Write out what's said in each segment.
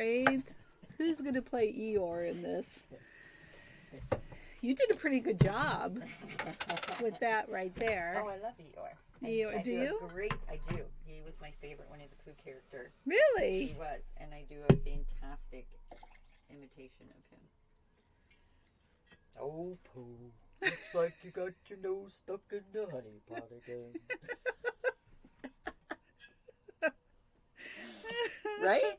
right? Who's going to play Eyore in this? You did a pretty good job with that right there. Oh, I love Eyore. Eyore, do you? I do. He was my favorite Winnie the Pooh character. Really? He was, and I do a fantastic imitation of him. Oh, Pooh, looks like you got your nose stuck in the honey pot again. Right?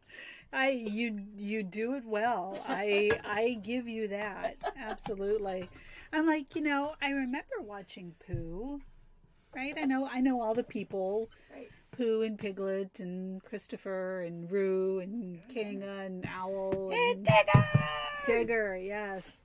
You do it well. I give you that. Absolutely. I'm like, I remember watching Pooh. Right? I know all the people. Right. Pooh and Piglet and Christopher and Roo and Kanga and Owl and Tigger! Tigger, yes.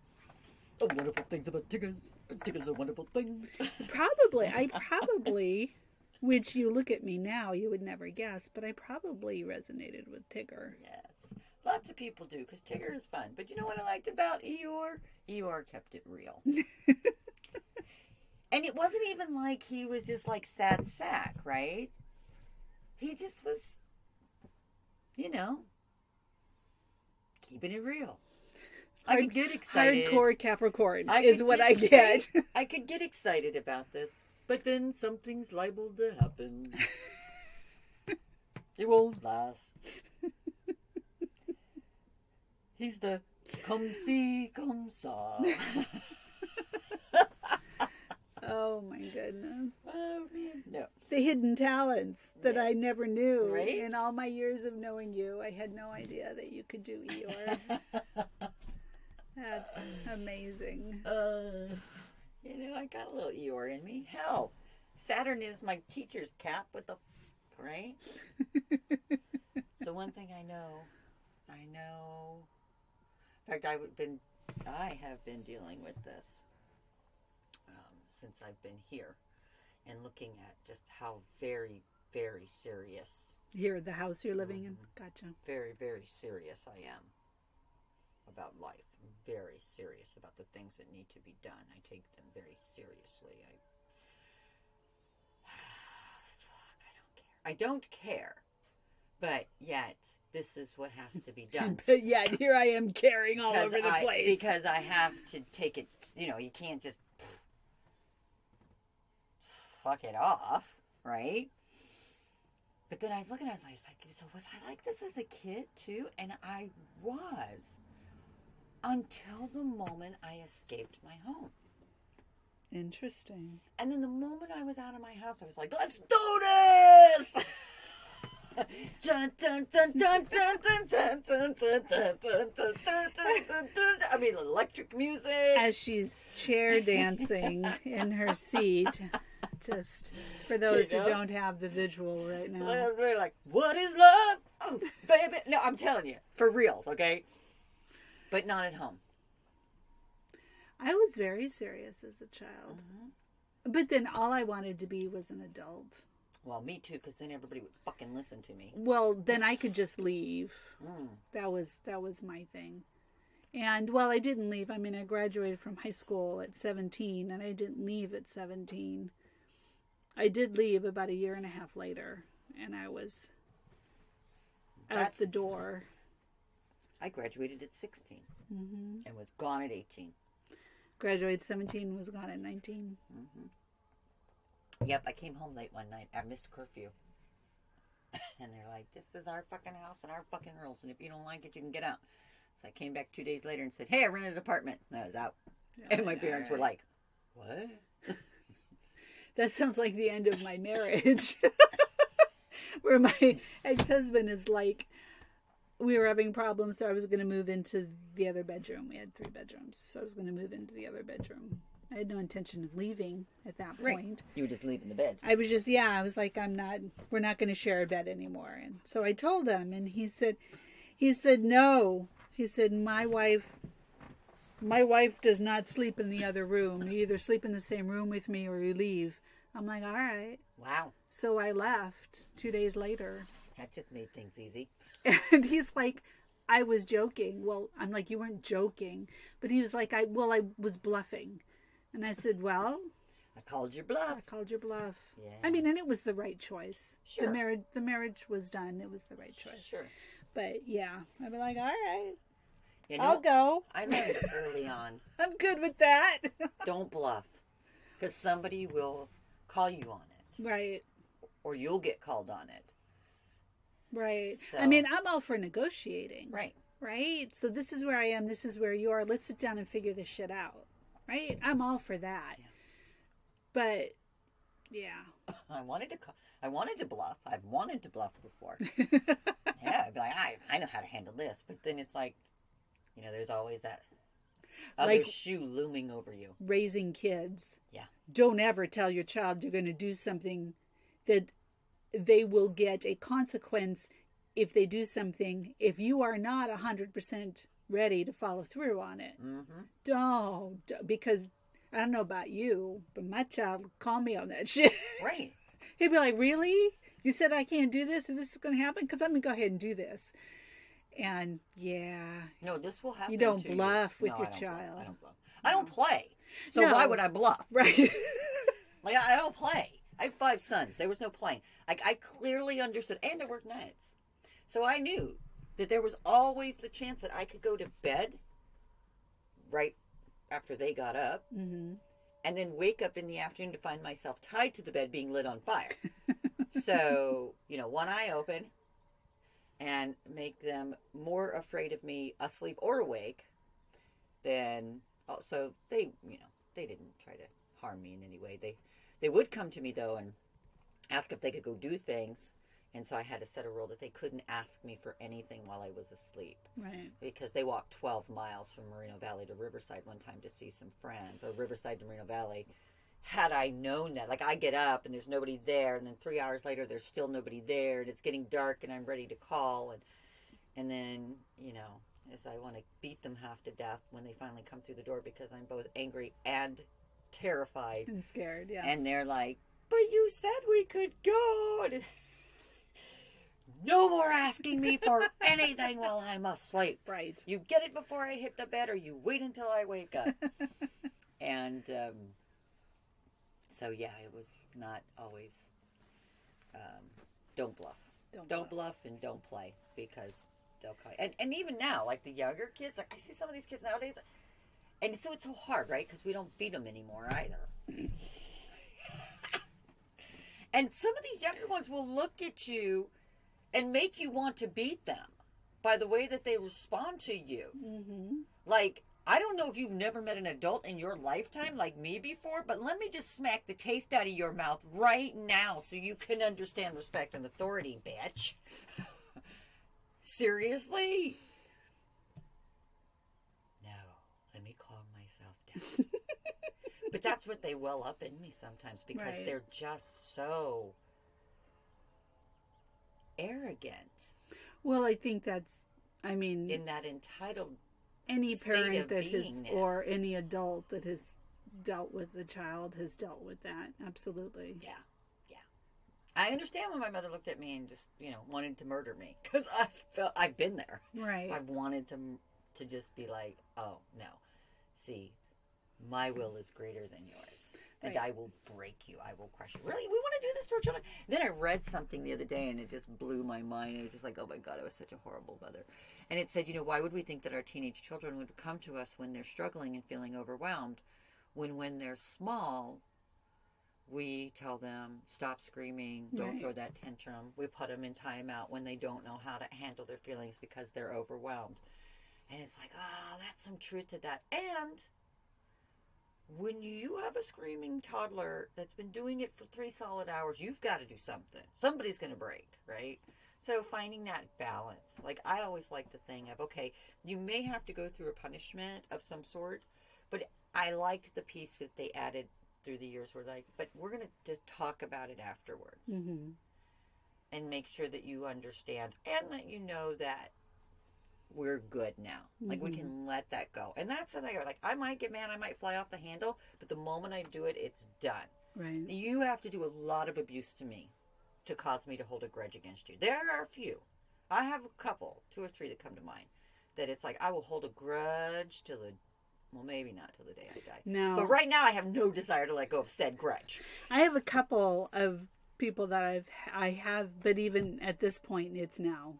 Oh, wonderful things about Tiggers. Tiggers are wonderful things. I probably, which you look at me now, you would never guess, but I probably resonated with Tigger. Yes. Lots of people do, because Tigger is fun. But you know what I liked about Eyore? Eyore kept it real. And it wasn't even like he was just like sad sack, right? He just was, keeping it real. I could get excited. Hardcore Capricorn is what I get. I could get excited about this, but then something's liable to happen. It won't last. He's the come see, come saw. Oh my goodness. Oh man, no. The hidden talents that I never knew. Right? In all my years of knowing you, I had no idea that you could do Eyore. That's amazing. I got a little Eyore in me. Hell, Saturn is my teacher's cap with the, right? So one thing I know. In fact, I have been dealing with this since I've been here, and looking at just how very, very serious. Here, the house you're living in? Gotcha. Very, very serious I am about life. I'm very serious about the things that need to be done. I take them very seriously. I don't care. But yet, this is what has to be done. But yet, here I am carrying all over the place. Because I have to take it, you can't just fuck it off, right? But then I was looking at it, I was like, so was I like this as a kid too? And I was. Until the moment I escaped my home. Interesting. And then the moment I was out of my house, I was like, let's do this! Dun, dun, dun, dun, dun, dun, dun, dun, dun, dun, dun, dun, dun, dun, dun. I mean, electric music. As she's chair dancing in her seat. Just for those who don't have the visual right now. They're like, what is love? Oh, baby. No, I'm telling you. For reals, okay? But not at home. I was very serious as a child. Mm-hmm. But then all I wanted to be was an adult. Well, me too, because then everybody would fucking listen to me. Well, then I could just leave. That was my thing. And, well, I didn't leave. I mean, I graduated from high school at 17, and I didn't leave at 17. I did leave about a year and a half later, and I was out the door. I graduated at 16 and was gone at 18. Graduated 17, was gone at 19. Yep, I came home late one night. I missed curfew. And they're like, this is our fucking house and our fucking rules, and if you don't like it, you can get out. So I came back 2 days later and said, hey, I rented an apartment. And I was out. And my parents were like, what? That sounds like the end of my marriage. Where my ex-husband is like, we were having problems, so I was going to move into the other bedroom. We had 3 bedrooms, so I was going to move into the other bedroom. I had no intention of leaving at that point. You were just leaving the bed. I was like, we're not going to share a bed anymore. And so I told him, and he said, no. He said, my wife does not sleep in the other room. You either sleep in the same room with me or you leave. I'm like, all right. Wow. So I left 2 days later. That just made things easy. And he's like, I was joking. Well, I'm like, you weren't joking. But he was like, I was bluffing. And I said, well, I called your bluff. Yeah. I mean, and it was the right choice. Sure. The marriage was done. It was the right choice. Sure. But yeah, I'd be like, all right, You know, I'll go. I learned early on, I'm good with that. don't bluff. Because somebody will call you on it. Right. Or you'll get called on it. Right. So, I mean, I'm all for negotiating. right. Right. So this is where I am. This is where you are. Let's sit down and figure this shit out. Right. I'm all for that. Yeah. But yeah. I wanted to bluff. I've wanted to bluff before. Yeah, I'd be like, I know how to handle this. But then it's like, you know, there's always that other Like shoe looming over you. raising kids. Yeah. Don't ever tell your child you're going to do something that they will get a consequence if they do something if you are not 100% ready to follow through on it. Mm-hmm. Don't, because I don't know about you, but my child would call me on that shit. Right. He'd be like, really? You said I can't do this and this is going to happen? Because I'm going to go ahead and do this. And yeah. No, this will happen. You don't to bluff you. with No, your I don't child. Bluff. I don't bluff. I don't play. So No. why would I bluff? Right. Like, I don't play. I have 5 sons. There was no playing. Like, I clearly understood. And I worked nights. So I knew that there was always the chance that I could go to bed right after they got up. Mm-hmm. And then wake up in the afternoon to find myself tied to the bed being lit on fire. So, you know, one eye open and make them more afraid of me asleep or awake than, oh, so they, you know, they didn't try to harm me in any way. They would come to me though and ask if they could go do things. And so I had to set a rule that they couldn't ask me for anything while I was asleep. Right. Because they walked 12 miles from Moreno Valley to Riverside one time to see some friends. Or Riverside to Moreno Valley. Had I known that, like I get up and there's nobody there, and then 3 hours later there's still nobody there, and it's getting dark and I'm ready to call, and then, you know, as I want to beat them half to death when they finally come through the door because I'm both angry and terrified. And scared, yes. And they're like, but you said we could go. And no more asking me for anything while I'm asleep. Right. You get it before I hit the bed, or you wait until I wake up. And so, yeah, it was not always, don't bluff. Don't bluff and don't play, because they'll call you. And even now, like the younger kids, like I see some of these kids nowadays, and so it's so hard, right? Because we don't beat them anymore either. And some of these younger ones will look at you and make you want to beat them by the way that they respond to you. Mm-hmm. Like, I don't know if you've never met an adult in your lifetime like me before, but let me just smack the taste out of your mouth right now so you can understand respect and authority, bitch. Seriously? No, let me calm myself down. But that's what they well up in me sometimes, because Right. they're just so arrogant. Well, I think that's, I mean, In that entitled any state parent of that has, beingness. or any adult that has dealt with the child has dealt with that. Absolutely. Yeah, yeah. I understand when my mother looked at me and just, you know, wanted to murder me, because I've been there. Right. I've wanted to just be like, oh no, see, my will is greater than yours. And Right. I will break you. I will crush you. Really? We want to do this to our children? Then I read something the other day and it just blew my mind. It was just like, oh my God, I was such a horrible mother. And it said, you know, why would we think that our teenage children would come to us when they're struggling and feeling overwhelmed, when they're small, we tell them, stop screaming, don't Right. throw that tantrum. We put them in timeout when they don't know how to handle their feelings because they're overwhelmed. And it's like, oh, that's some truth to that. And when you have a screaming toddler that's been doing it for 3 solid hours, you've got to do something. Somebody's going to break, right? So finding that balance. Like, I always like the thing of, okay, you may have to go through a punishment of some sort, but I liked the piece that they added through the years where, like, but we're going to talk about it afterwards. Mm-hmm. And make sure that you understand and that you know that we're good now. Like, we can let that go. And that's something like, I might get mad, I might fly off the handle, but the moment I do it, it's done. Right. You have to do a lot of abuse to me to cause me to hold a grudge against you. There are a few. I have a couple, 2 or 3 that come to mind, that it's like, I will hold a grudge till the, well, maybe not till the day I die. No. But right now, I have no desire to let go of said grudge. I have a couple of people that I have, but even at this point, it's now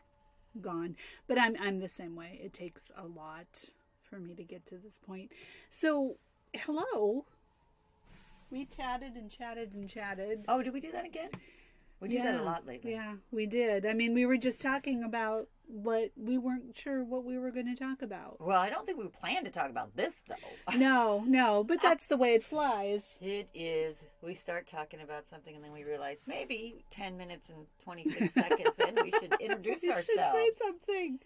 gone. But I'm the same way. It takes a lot for me to get to this point. So, hello. We chatted and chatted and chatted. Oh, did we do that again? We do that a lot lately. Yeah, we did. I mean, we were just talking about what we weren't sure what we were going to talk about. Well, I don't think we planned to talk about this, though. No, but that's the way it flies. It is. We start talking about something and then we realize maybe 10 minutes and 26 seconds in we should introduce ourselves. Should say something.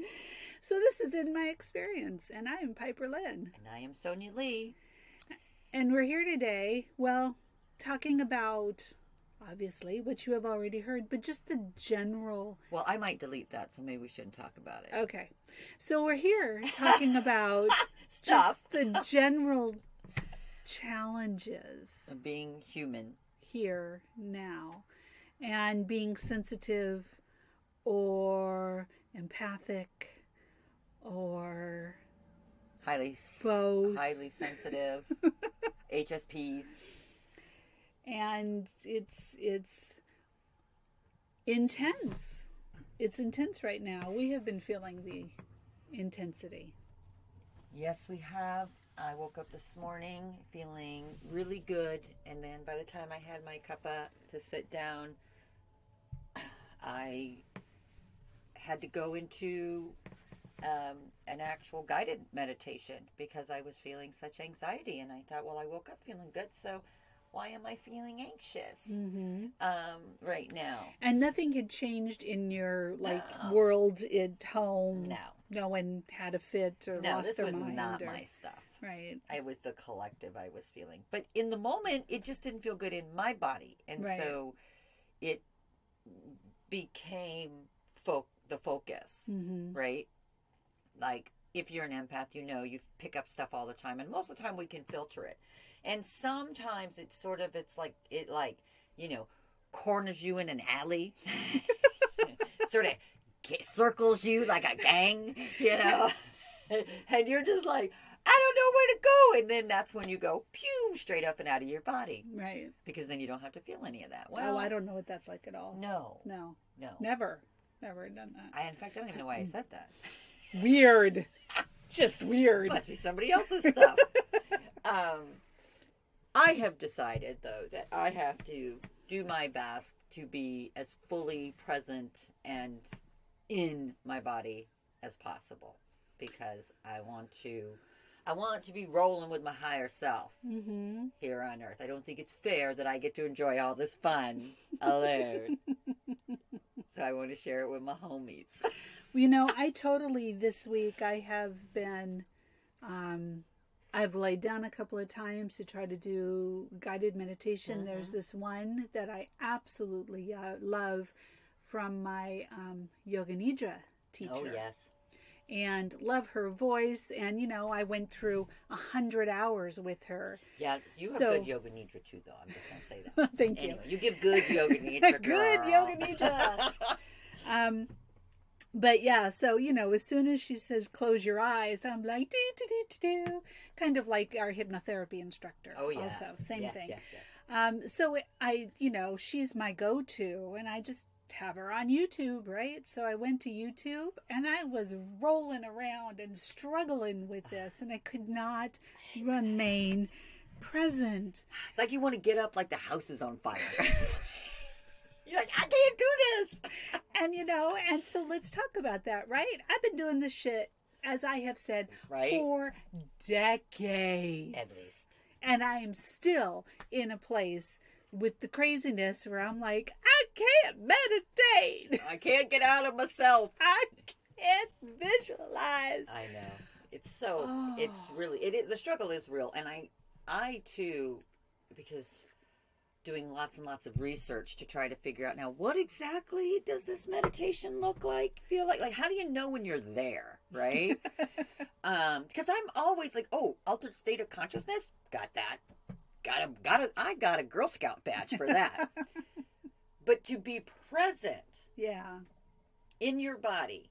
So this is In My Experience, and I am Piperlyne. And I am Sonya Lee. And we're here today, well, talking about, obviously, what you have already heard, but just the general... Well, I might delete that, so maybe we shouldn't talk about it. Okay. So we're here talking about just the general challenges of being human here now, and being sensitive or empathic or highly sensitive HSPs. And it's intense. It's intense right now. We have been feeling the intensity. Yes, we have. I woke up this morning feeling really good, and then by the time I had my cuppa to sit down, I had to go into an actual guided meditation because I was feeling such anxiety, and I thought, well, I woke up feeling good, so why am I feeling anxious right now? And nothing had changed in your world at home. No. No one had a fit or lost their mind. No, this was not my stuff. Right. It was the collective I was feeling. But in the moment, it just didn't feel good in my body. And so it became the focus, right? Like, if you're an empath, you pick up stuff all the time. And most of the time, we can filter it. And sometimes it's corners you in an alley. Sort of circles you like a gang, and you're just like, I don't know where to go. And then that's when you go, pew, straight up and out of your body. Right. Because then you don't have to feel any of that. Well, I don't know what that's like at all. No. Never done that. In fact, I don't even know why I said that. Weird. Just weird. Must be somebody else's stuff. I have decided, though, that I have to do my best to be as fully present and in my body as possible, because I want to be rolling with my higher self here on Earth. I don't think it's fair that I get to enjoy all this fun alone. So I want to share it with my homies. I totally, this week, I have been, I've laid down a couple of times to try to do guided meditation. There's this one that I absolutely love from my Yoga Nidra teacher. Oh, yes. And love her voice. And, I went through 100 hours with her. Yeah, you have good Yoga Nidra too, though. I'm just going to say that. Thank you. You give good Yoga Nidra, Good Yoga Nidra. But yeah, so, as soon as she says, close your eyes, I'm like, do. Kind of like our hypnotherapy instructor. Oh, yes. Also, same thing. Yes. So she's my go-to, and I just have her on YouTube, right? So I went to YouTube, and I was rolling around and struggling with this, and I could not remain present. It's like you want to get up like the house is on fire. You're like, I can't do this. And, and so let's talk about that, right? I've been doing this shit, as I have said, for decades. At least. And I am still in a place with the craziness where I'm like, I can't meditate. I can't get out of myself. I can't visualize. I know. It's the struggle is real. And I too, because doing lots and lots of research to try to figure out now, what exactly does this meditation look like, feel like? Like, how do you know when you're there, right? Because I'm always like, oh, altered state of consciousness? Got that. I got a Girl Scout badge for that. But to be present in your body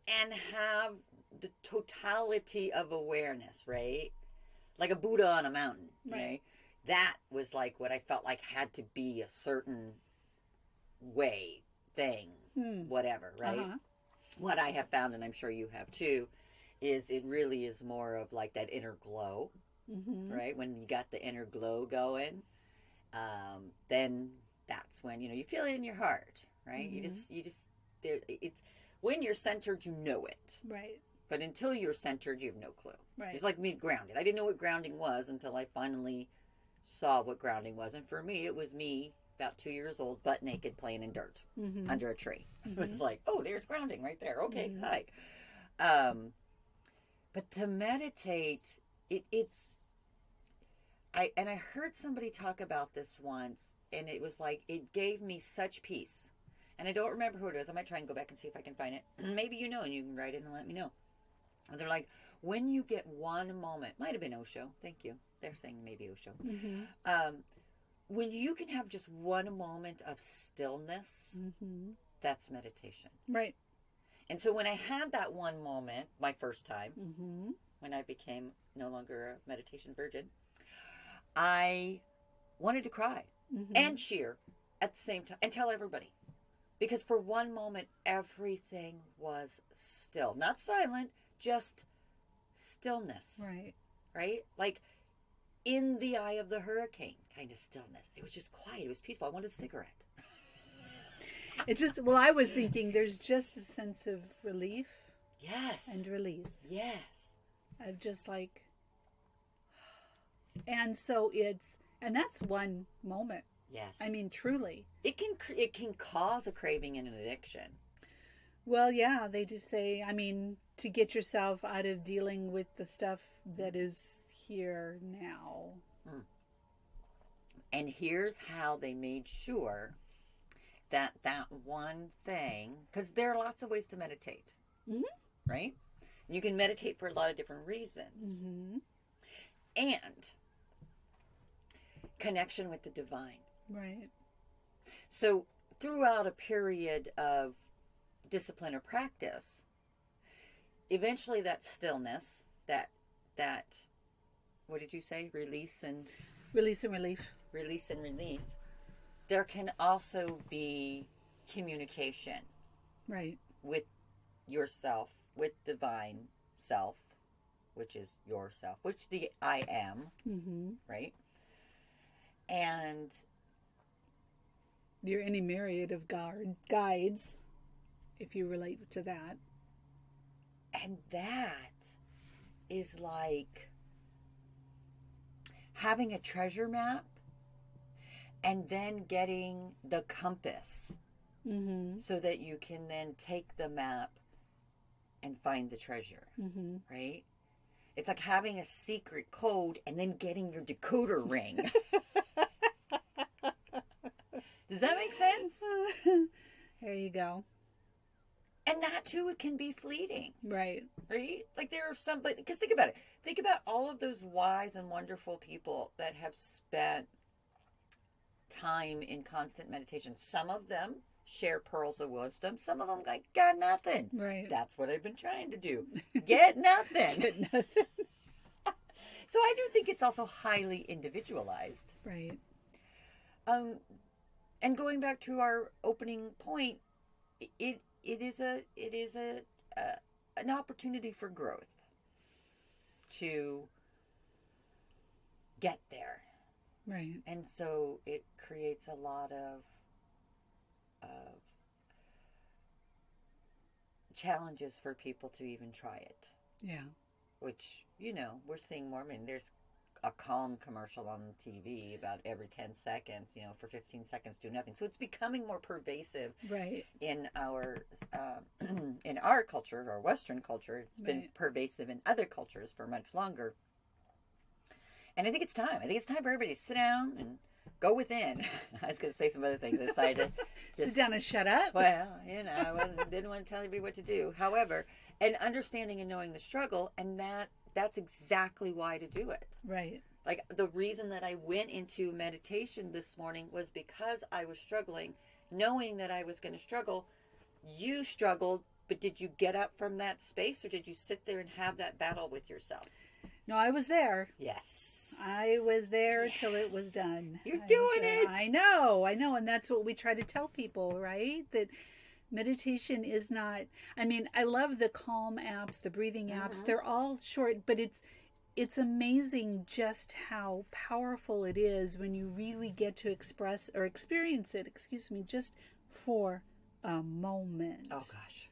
and have the totality of awareness, right? Like a Buddha on a mountain, right? That was like what I felt like had to be a certain thing whatever, right? Uh-huh. What I have found, and I'm sure you have too, is it really is more of like that inner glow, right? When you got the inner glow going, then that's when, you know, you feel it in your heart, right? You just, there, it's, when you're centered, you know it. Right. But until you're centered, you have no clue. Right. It's like me grounded. I didn't know what grounding was until I finally saw what grounding was. And for me, it was me, about 2 years old, butt naked, playing in dirt under a tree. It was like, oh, there's grounding right there. Okay, hi. But to meditate, I heard somebody talk about this once, and it was like, it gave me such peace. And I don't remember who it is. I might try and go back and see if I can find it. Maybe you know, and you can write it and let me know. And they're like, when you get one moment, might have been Osho. Thank you. They're saying maybe Osho. When you can have just one moment of stillness, that's meditation. Right. And so when I had that one moment, my first time, when I became no longer a meditation virgin, I wanted to cry and cheer at the same time and tell everybody. Because for one moment, everything was still. Not silent, just stillness. Right. Right? Like in the eye of the hurricane kind of stillness. It was just quiet. It was peaceful. I wanted a cigarette. It just, well, I was thinking there's just a sense of relief. Yes. And release. Yes. Of just like, and so it's, and that's one moment. Yes. I mean, truly. It can cause a craving and an addiction. Well, yeah, they do say, I mean, to get yourself out of dealing with the stuff that is here now. And here's how they made sure that one thing, because there are lots of ways to meditate, right? You can meditate for a lot of different reasons. And connection with the divine. Right. So throughout a period of discipline or practice, eventually that stillness, that what did you say? Release and relief. There can also be communication. Right. With yourself, with divine self, which is yourself, which the I am, right? And you're any myriad of guides, if you relate to that. And that is like having a treasure map and then getting the compass so that you can then take the map and find the treasure, right? It's like having a secret code and then getting your decoder ring. Does that make sense? There you go. And that too, it can be fleeting. Right. Right? Like there are some, because think about it. Think about all of those wise and wonderful people that have spent time in constant meditation. Some of them share pearls of wisdom. Some of them got nothing. Right. That's what I've been trying to do. Get nothing. Get nothing. So I do think it's also highly individualized. Right. And going back to our opening point, it is an opportunity for growth to get there. Right. And so it creates a lot of challenges for people to even try it. Yeah. Which, you know, we're seeing more. I mean, there's a Calm commercial on TV about every 10 seconds, you know, for 15 seconds do nothing. So it's becoming more pervasive right. in our culture, our Western culture. It's been pervasive in other cultures for much longer. And I think it's time. I think it's time for everybody to sit down and go within. I was going to say some other things. I decided to just sit down and shut up. Well, you know, I didn't want to tell anybody what to do. However, and understanding and knowing the struggle, and that's exactly why to do it. Right. Like the reason that I went into meditation this morning was because I was struggling, knowing that I was going to struggle. You struggled, but did you get up from that space, or did you sit there and have that battle with yourself? No, I was there. Yes. I was there till it was done. You're doing it. I know. And that's what we try to tell people, right? That Meditation is not, I mean, I love the calm apps, the breathing apps. They're all short, but it's amazing just how powerful it is when you really get to express or experience it, just for a moment. Oh, gosh.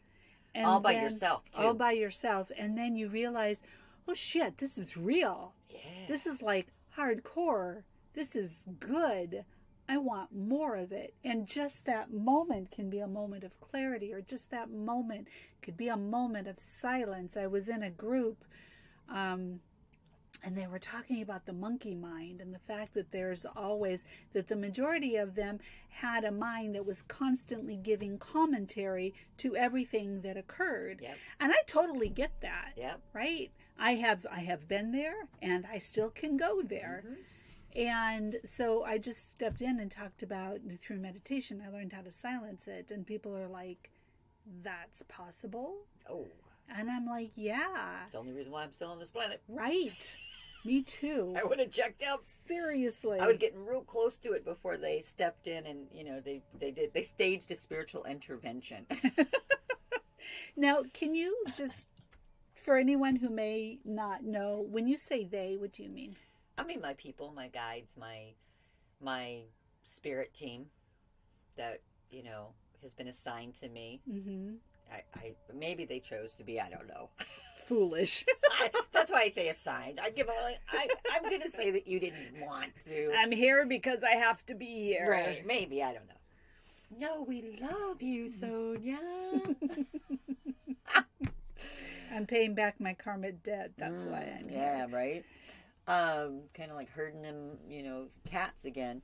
And all by yourself, too. All by yourself. And then you realize, oh, shit, this is real. Yeah. This is like hardcore. This is good. I want more of it. And just that moment can be a moment of clarity, or just that moment could be a moment of silence. I was in a group, and they were talking about the monkey mind and the fact that that the majority of them had a mind that was constantly giving commentary to everything that occurred. Yep. And I totally get that. Yep. Right? I have been there, and I still can go there. Mm-hmm. And so I just stepped in and talked about, through meditation, I learned how to silence it. And people are like, that's possible? Oh. And I'm like, yeah. It's the only reason why I'm still on this planet. Right. Me too. I would have checked out. Seriously. I was getting real close to it before they stepped in, and, they staged a spiritual intervention. Now, can you just, for anyone who may not know, when you say they, what do you mean? I mean, my people, my guides, my spirit team that, has been assigned to me. Mm-hmm. I maybe they chose to be, I don't know. Foolish. That's why I say assigned. I'm going to say that you didn't want to. I'm here because I have to be here. Right. Maybe. I don't know. No, we love you, Sonya. I'm paying back my karmic debt. That's why I'm here. Yeah, right. Kind of like herding them, cats again.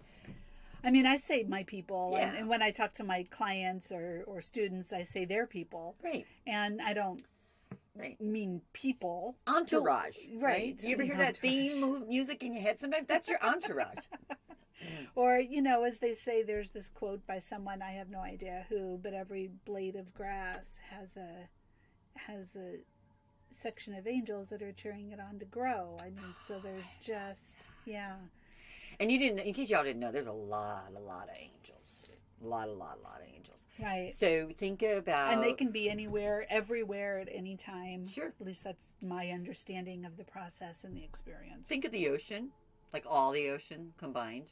I mean, I say my people, yeah. and when I talk to my clients or students, I say their people. Right. And I don't mean people. Entourage. Right. You ever hear that theme music in your head sometimes? That's your entourage. Or, as they say, there's this quote by someone, I have no idea who, but every blade of grass has a section of angels that are cheering it on to grow. I mean, so there's just, yeah. And in case y'all didn't know, there's a lot of angels. A lot of angels. Right. So think about... And they can be anywhere, everywhere, at any time. Sure. At least that's my understanding of the process and the experience. Think of the ocean, like all the ocean combined.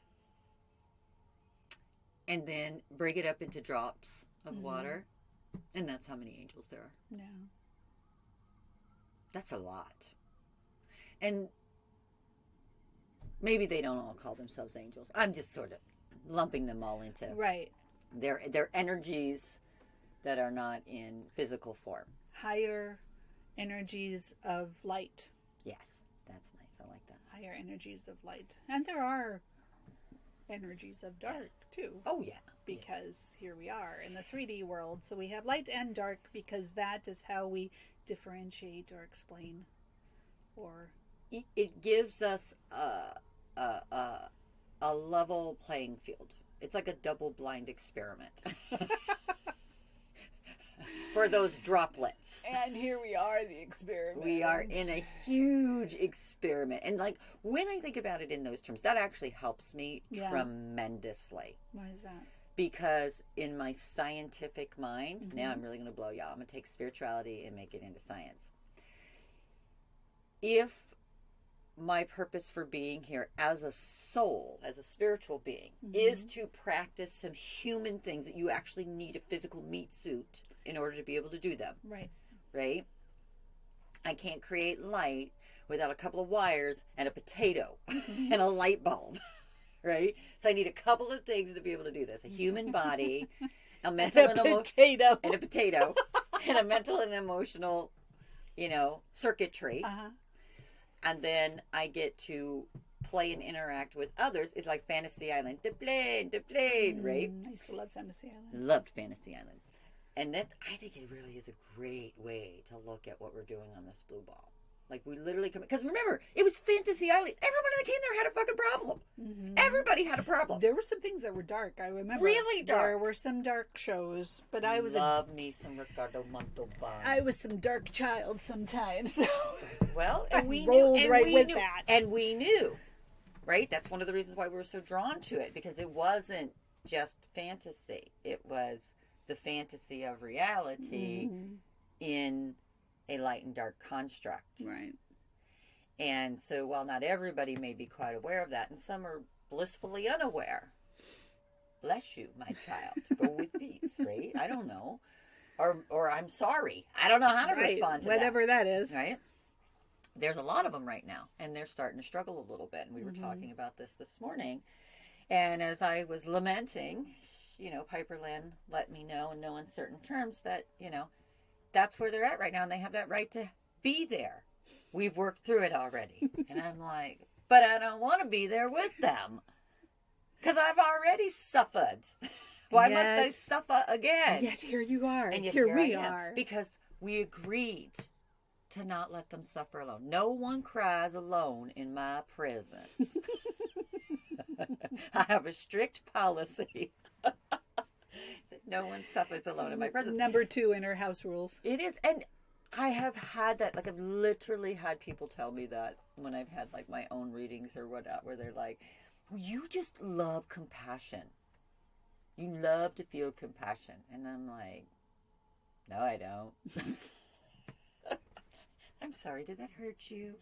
And then break it up into drops of water. And that's how many angels there are. No. That's a lot. And maybe they don't all call themselves angels. I'm just sort of lumping them all into their energies that are not in physical form. Higher energies of light. Yes, that's nice. I like that. Higher energies of light. And there are energies of dark, too. Oh, yeah. Because here we are in the 3D world. So we have light and dark because that is how we differentiate or explain, or it gives us a level playing field. It's like a double-blind experiment for those droplets. And here we are, the experiment. We are in a huge experiment, and like when I think about it in those terms, that actually helps me tremendously. Why is that? Because in my scientific mind, now I'm really going to blow y'all. I'm going to take spirituality and make it into science. If my purpose for being here as a soul, as a spiritual being, is to practice some human things that you actually need a physical meat suit in order to be able to do them. Right. Right? I can't create light without a couple of wires and a potato and a light bulb. Right? So I need a couple of things to be able to do this. A human body, a mental and a potato. And a mental and emotional, circuitry. And then I get to play and interact with others. It's like Fantasy Island. The plane, right? I used to love Fantasy Island. Loved Fantasy Island. And that, I think it really is a great way to look at what we're doing on this blue ball. Like, we literally come... Because remember, it was Fantasy Island. Everybody that came there had a fucking problem. Everybody had a problem. There were some things that were dark, I remember. Really dark. There were some dark shows, but I was... Love me some Ricardo Montalban. I was some dark child sometimes, so... Well, and we rolled knew... right with that. And we knew, right? That's one of the reasons why we were so drawn to it, because it wasn't just fantasy. It was the fantasy of reality in a light and dark construct. Right. And so while not everybody may be quite aware of that, and some are blissfully unaware, bless you, my child, go with peace, right? I don't know. Or I'm sorry. I don't know how to respond to whatever that is. Right? There's a lot of them right now, and they're starting to struggle a little bit. And we were talking about this morning. And as I was lamenting, Piperlyne let me know in no uncertain terms that, that's where they're at right now, and they have that right to be there. We've worked through it already. And I'm like, but I don't want to be there with them, because I've already suffered. Why must I suffer again? Yet here you are. And yet here we are. Because we agreed to not let them suffer alone. No one cries alone in my presence. I have a strict policy. No one suffers alone in my presence. Number 2 in our house rules. It is. And I have had that. Like, I've literally had people tell me that when I've had, like, my own readings or whatnot, where they're like, well, you just love compassion. You love to feel compassion. And I'm like, no, I don't. I'm sorry, did that hurt you?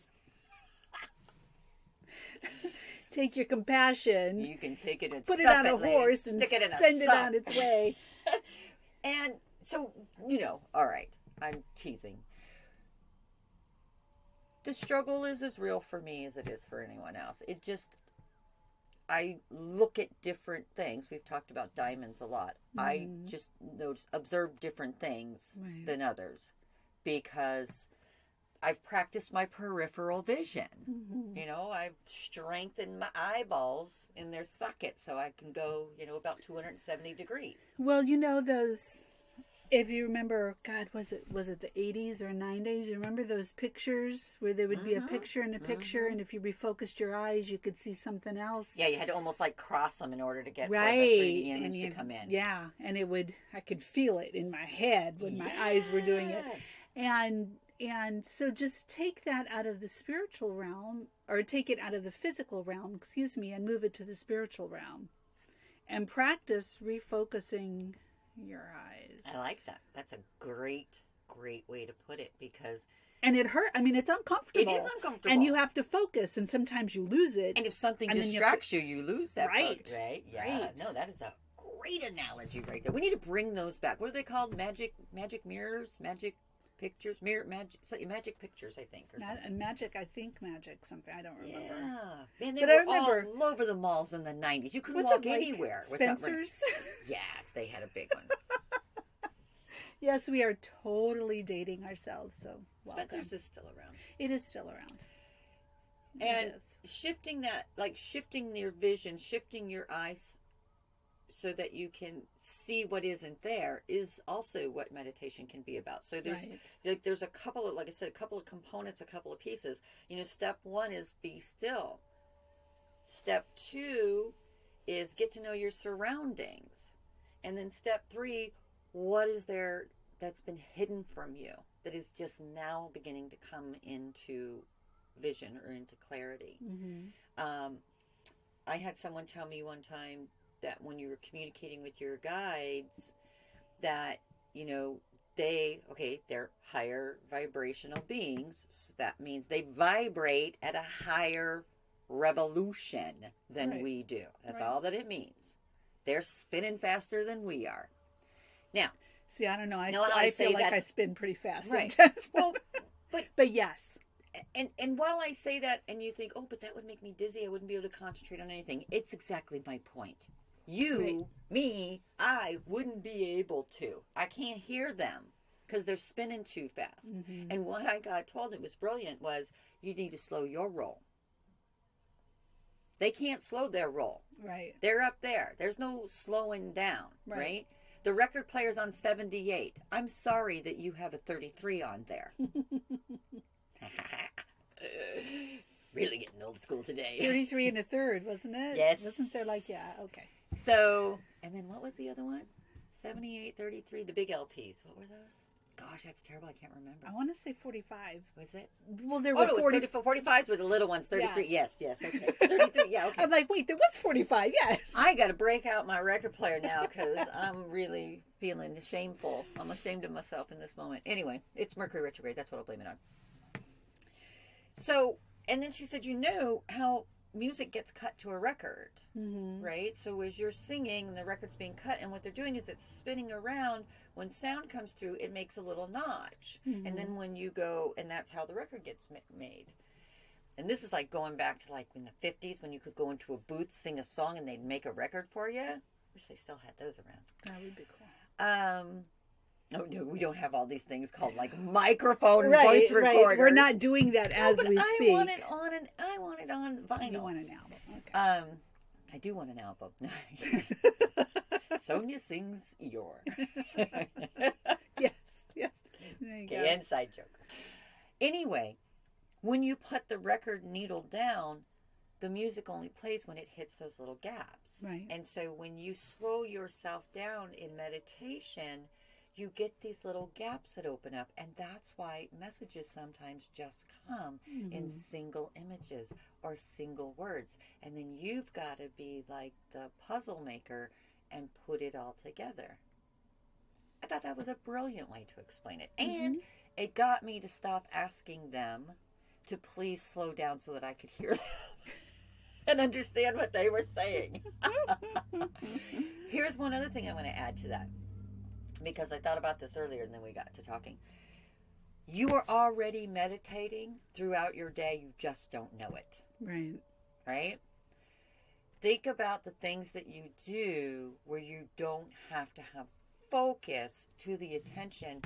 Take your compassion. You can take it and put it on a horse and send it on its way. And so, all right, I'm teasing. The struggle is as real for me as it is for anyone else. I look at different things. We've talked about diamonds a lot. I just observe different things than others because I've practiced my peripheral vision. I've strengthened my eyeballs in their sockets so I can go, about 270 degrees. Well, those, if you remember, God, was it the 80s or 90s? You remember those pictures where there would be a picture and a picture, and if you refocused your eyes, you could see something else? Yeah, you had to almost like cross them in order to get the 3D image to come in. Yeah, and I could feel it in my head when my eyes were doing it. And so just take that out of the spiritual realm, or take it out of the physical realm, and move it to the spiritual realm. And practice refocusing your eyes. I like that. That's a great way to put it, because... And it hurt. I mean, it's uncomfortable. It is uncomfortable. And you have to focus, and sometimes you lose it. And if something distracts you lose that right. part, right? Yeah. Right. No, that is a great analogy right there. We need to bring those back. What are they called? Magic mirrors? Magic pictures? Magic pictures, I think. Or Magic, something. I don't remember. Yeah. Man, they were all over the malls in the 90s. You couldn't walk anywhere. Spencer's? Yes, they had a big one. Yes, we are totally dating ourselves, so welcome. Spencer's is still around. It is still around. And shifting that, like shifting your vision, shifting your eyes so that you can see what isn't there, is also what meditation can be about. So there's a couple of, like I said, a couple of components, a couple of pieces. Step 1 is be still. Step 2 is get to know your surroundings. And then step 3, what is there that's been hidden from you that is just now beginning to come into vision or into clarity? I had someone tell me one time that when you were communicating with your guides, that they're higher vibrational beings. So that means they vibrate at a higher revolution than we do. That's all that it means. They're spinning faster than we are. Now, see, I don't know. I feel like I spin pretty fast sometimes. Well, but yes. And while I say that, and you think, oh, but that would make me dizzy, I wouldn't be able to concentrate on anything. It's exactly my point. Me, I wouldn't be able to. I can't hear them because they're spinning too fast. And what I got told, it was brilliant, was you need to slow your roll. They can't slow their roll. Right. They're up there. There's no slowing down, right? The record player's on 78. I'm sorry that you have a 33 on there. Really getting old school today. 33 and a third, wasn't it? Yes. Wasn't there okay. So, and then what was the other one? 78, 33, the big LPs. What were those? Gosh, that's terrible. I can't remember. I want to say 45. Was it? Well, there Oh, were no, it was 40. 45s with the little ones. 33. Yes. Yes. Okay. 33. Yeah. Okay. I'm like, wait, there was 45. Yes. I got to break out my record player now because I'm really feeling shameful. I'm ashamed of myself in this moment. Anyway, it's Mercury retrograde. That's what I'll blame it on. So, and then she said, you know how music gets cut to a record, right? So as you're singing, the record's being cut, and what they're doing is it's spinning around. When sound comes through, it makes a little notch. And then when you go, and that's how the record gets made. And this is like going back to like in the 50s when you could go into a booth, sing a song, and they'd make a record for you. I wish they still had those around. That would be cool. Oh, no, we don't have all these things called like microphone voice recorders. Right. We're not doing that as we speak. I want it on vinyl. You want an album. Okay. I do want an album. Sonya sings Eyore. Yes. There you go. Inside joke. Anyway, when you put the record needle down, the music only plays when it hits those little gaps. Right. And so when you slow yourself down in meditation, you get these little gaps that open up. And that's why messages sometimes just come in single images or single words. And then you've got to be like the puzzle maker and put it all together. I thought that was a brilliant way to explain it. And it got me to stop asking them to please slow down so that I could hear them and understand what they were saying. Here's one other thing I want to add to that, because I thought about this earlier and then we got to talking. You are already meditating throughout your day. You just don't know it. Right? Think about the things that you do where you don't have to have focus to the attention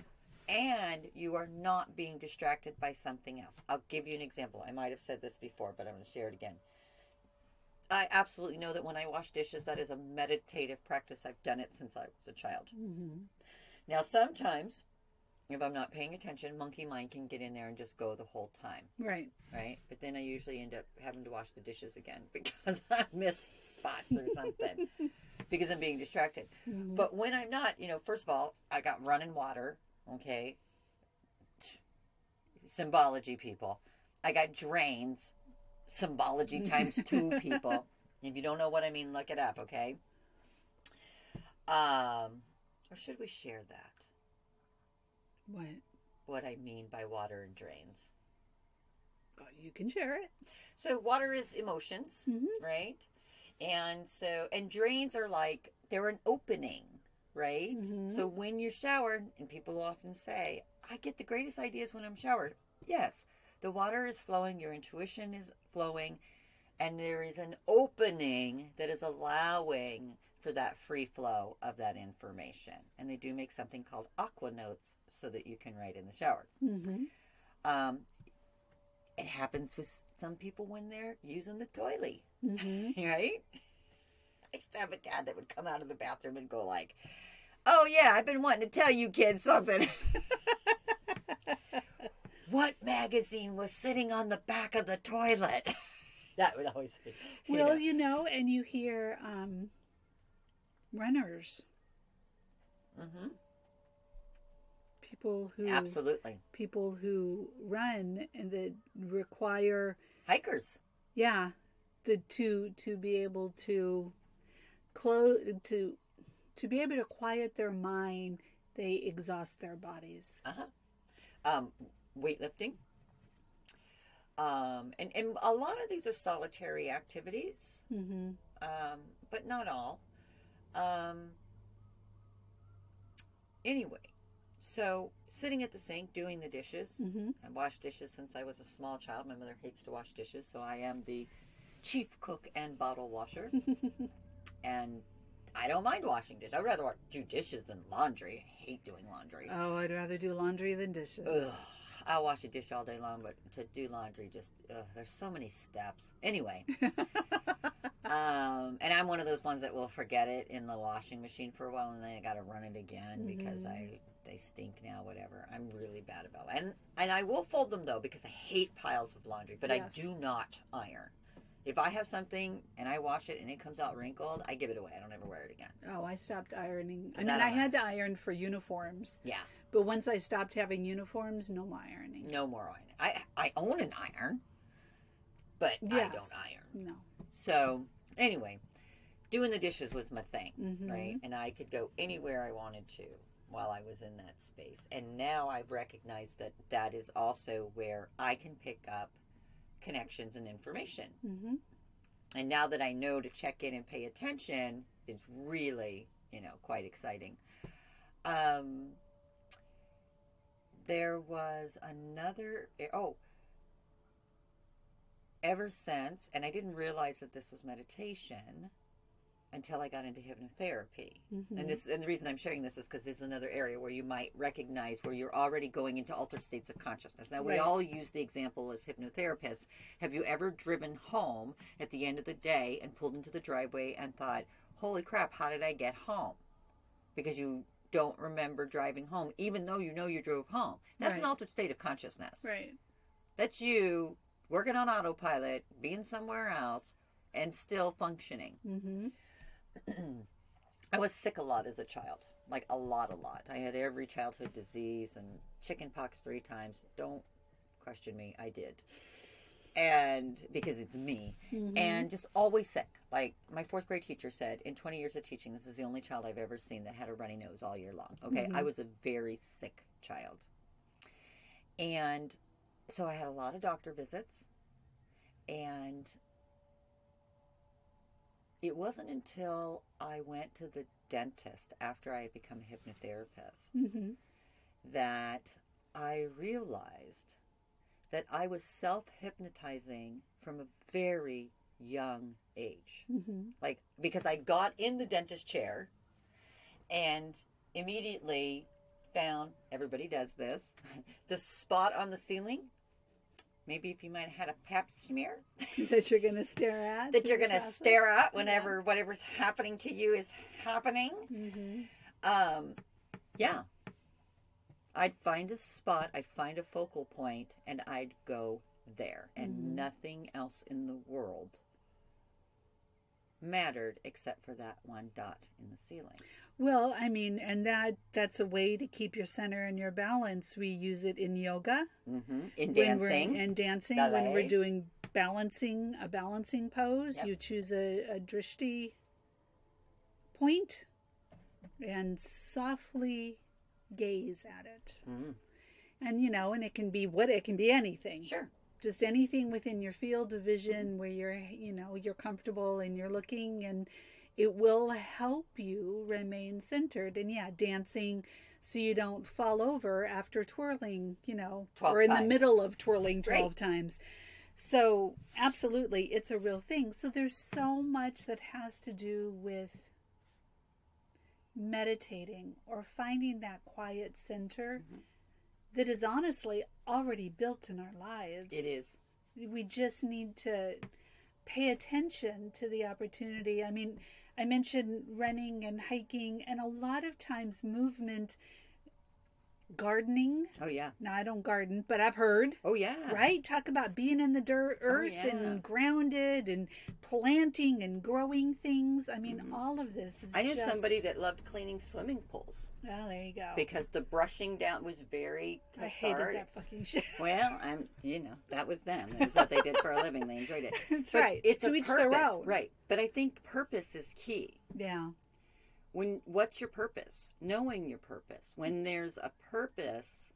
and you are not being distracted by something else. I'll give you an example. I might have said this before, but I'm going to share it again. I absolutely know that when I wash dishes, that is a meditative practice. I've done it since I was a child. Now, sometimes, if I'm not paying attention, monkey mind can get in there and just go the whole time. Right? But then I usually end up having to wash the dishes again because I missed spots or something because I'm being distracted. But when I'm not, first of all, I got running water, okay? Symbology, people. I got drains. Symbology times 2, people. If you don't know what I mean, look it up, okay? Or should we share that? What I mean by water and drains. Oh, you can share it. So water is emotions, right? And drains are like, they're an opening, right? So when you shower, and people often say, I get the greatest ideas when I'm showered. Yes, the water is flowing, your intuition is flowing, and there is an opening that is allowing for that free flow of that information. And they do make something called aqua notes so that you can write in the shower. It happens with some people when they're using the toilet, right? I used to have a dad that would come out of the bathroom and go like, oh yeah, I've been wanting to tell you kids something. What magazine was sitting on the back of the toilet? That would always be. Well, and you hear runners. People who run and that require hikers. Yeah, to be able to be able to quiet their mind, they exhaust their bodies. Weightlifting. And a lot of these are solitary activities, but not all. Anyway, so sitting at the sink, doing the dishes. I washed dishes since I was a small child. My mother hates to wash dishes, so I am the chief cook and bottle washer. And I don't mind washing dishes. I'd rather do dishes than laundry. I hate doing laundry. Oh, I'd rather do laundry than dishes. Ugh. I'll wash a dish all day long, but to do laundry, there's so many steps. Anyway. And I'm one of those ones that will forget it in the washing machine for a while, and then I got to run it again because they stink now, whatever. I'm really bad about it. And I will fold them, though, because I hate piles of laundry, but I do not iron. If I have something and I wash it and it comes out wrinkled, I give it away. I don't ever wear it again. Oh, I stopped ironing. I had to iron for uniforms. Yeah. But once I stopped having uniforms, no more ironing. No more ironing. I own an iron, but Yes. I don't iron. No. So, anyway, doing the dishes was my thing, Mm-hmm. right? And I could go anywhere I wanted to while I was in that space. And now I've recognized that that is also where I can pick up connections and information. Mm-hmm. And now that I know to check in and pay attention, it's really, quite exciting. There was another, ever since, and I didn't realize that this was meditation until I got into hypnotherapy. Mm-hmm. And the reason I'm sharing this is because this is another area where you might recognize where you're already going into altered states of consciousness. Now, we Right. all use the example as hypnotherapists. Have you ever driven home at the end of the day and pulled into the driveway and thought, holy crap, how did I get home? Because you don't remember driving home, even though you know you drove home. That's Right. an altered state of consciousness. Right. That's you working on autopilot, being somewhere else, and still functioning. Mm-hmm. I was sick a lot as a child. Like a lot. I had every childhood disease and chicken pox 3 times. Don't question me. I did. And because it's me. Mm-hmm. And just always sick. Like my 4th grade teacher said, in 20 years of teaching, this is the only child I've ever seen that had a runny nose all year long. Okay. Mm-hmm. I was a very sick child. And so I had a lot of doctor visits. And it wasn't until I went to the dentist after I had become a hypnotherapist Mm-hmm. that I realized that I was self-hypnotizing from a very young age. Mm-hmm. Like, because I got in the dentist chair and immediately found, everybody does this, the spot on the ceiling. Maybe if you might have had a pap smear. That you're going to stare at. That you're through the going to process. stare at whenever whatever's happening to you is happening. Mm-hmm. Yeah. I'd find a spot, I'd find a focal point, and I'd go there. And Mhm. nothing else in the world mattered except for that one dot in the ceiling. Well, I mean, and that's a way to keep your center and your balance. We use it in yoga. Mm-hmm. In When dancing. when ballet. we're doing a balancing pose. Yep. You choose a drishti point and softly gaze at it. Mm. And and it can be anything. Sure. Just anything within your field of vision where you're comfortable and you're looking, and it will help you remain centered. And dancing so you don't fall over after twirling, 12 or in the times. middle of twirling 12 Right. times. So absolutely, it's a real thing. So there's so much that has to do with meditating or finding that quiet center that is honestly already built in our lives. It is. We just need to pay attention to the opportunity. I mean, I mentioned running and hiking, and a lot of times movement, gardening. Oh, yeah. Now, I don't garden, but I've heard. Oh, yeah. Right? Talk about being in the earth yeah. and grounded and planting and growing things. I mean, all of this is I knew just... somebody that loved cleaning swimming pools Well, there you go. because the brushing down was very I hated cathartic. that fucking shit. Well, that was them. That was what they did for a living. They enjoyed it. That's But right. It's To a each their purpose, own. right? But I think purpose is key. Yeah. What's your purpose? Knowing your purpose. When there's a purpose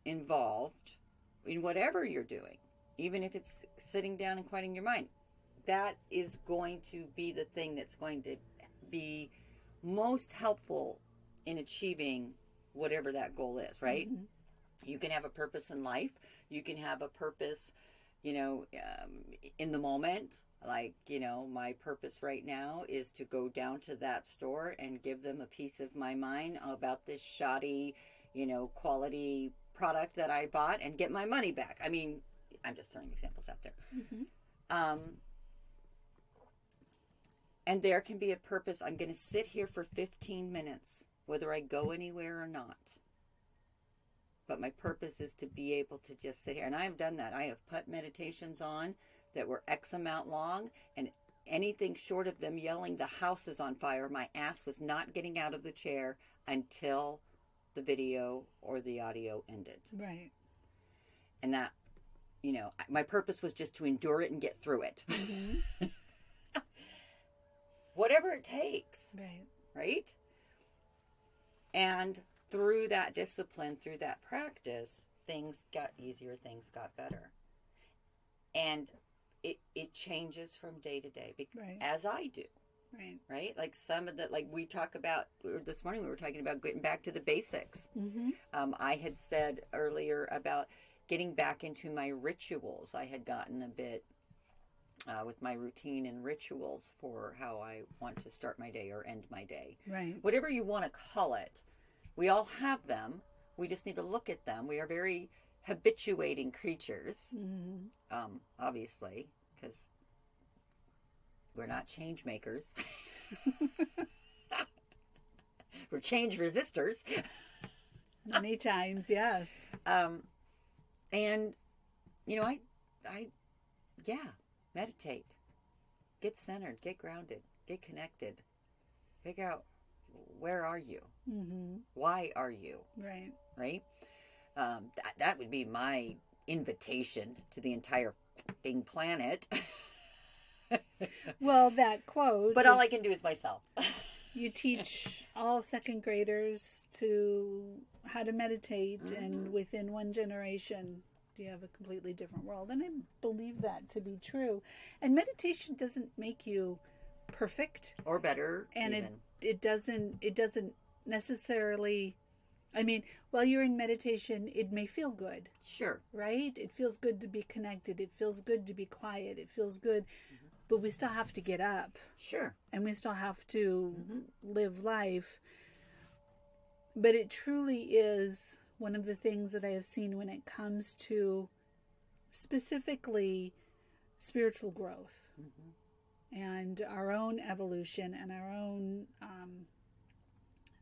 involved in whatever you're doing, even if it's sitting down and quieting your mind, that is going to be the thing that's going to be most helpful in achieving whatever that goal is, right? Mm-hmm. You can have a purpose in life. You can have a purpose, in the moment. Like, my purpose right now is to go down to that store and give them a piece of my mind about this shoddy, quality product that I bought and get my money back. I mean, I'm just throwing examples out there. Mm-hmm. And there can be a purpose. I'm going to sit here for 15 minutes, whether I go anywhere or not. But my purpose is to be able to just sit here. And I have done that. I have put meditations on that were X amount long, and anything short of them yelling the house is on fire, my ass was not getting out of the chair until the video or the audio ended. Right. And that, my purpose was just to endure it and get through it. Mm-hmm. Whatever it takes. Right. Right? And through that discipline, through that practice, things got easier, things got better. And it changes from day to day, right. as I do. Right. Right? Like some of the, like we talk about, this morning we were talking about getting back to the basics. Mm-hmm. I had said earlier about getting back into my rituals. I had gotten a bit with my routine and rituals for how I want to start my day or end my day. Right. Whatever you want to call it. We all have them. We just need to look at them. We are very habituating creatures, obviously, because we're not change makers. We're change resistors. Many times, yes. And, meditate. Get centered, get grounded, get connected. Figure out, where are you? Mm-hmm. Why are you? Right. Right? That would be my invitation to the entire f***ing planet. Well, that quote. But all I can do is myself. You teach all second graders how to meditate, and within one generation, you have a completely different world. And I believe that to be true. And meditation doesn't make you perfect or better, and even. it doesn't necessarily. I mean, while you're in meditation, it may feel good. Sure. Right? It feels good to be connected. It feels good to be quiet. It feels good. But we still have to get up. Sure. And we still have to live life. But it truly is one of the things that I have seen when it comes to specifically spiritual growth and our own evolution and our own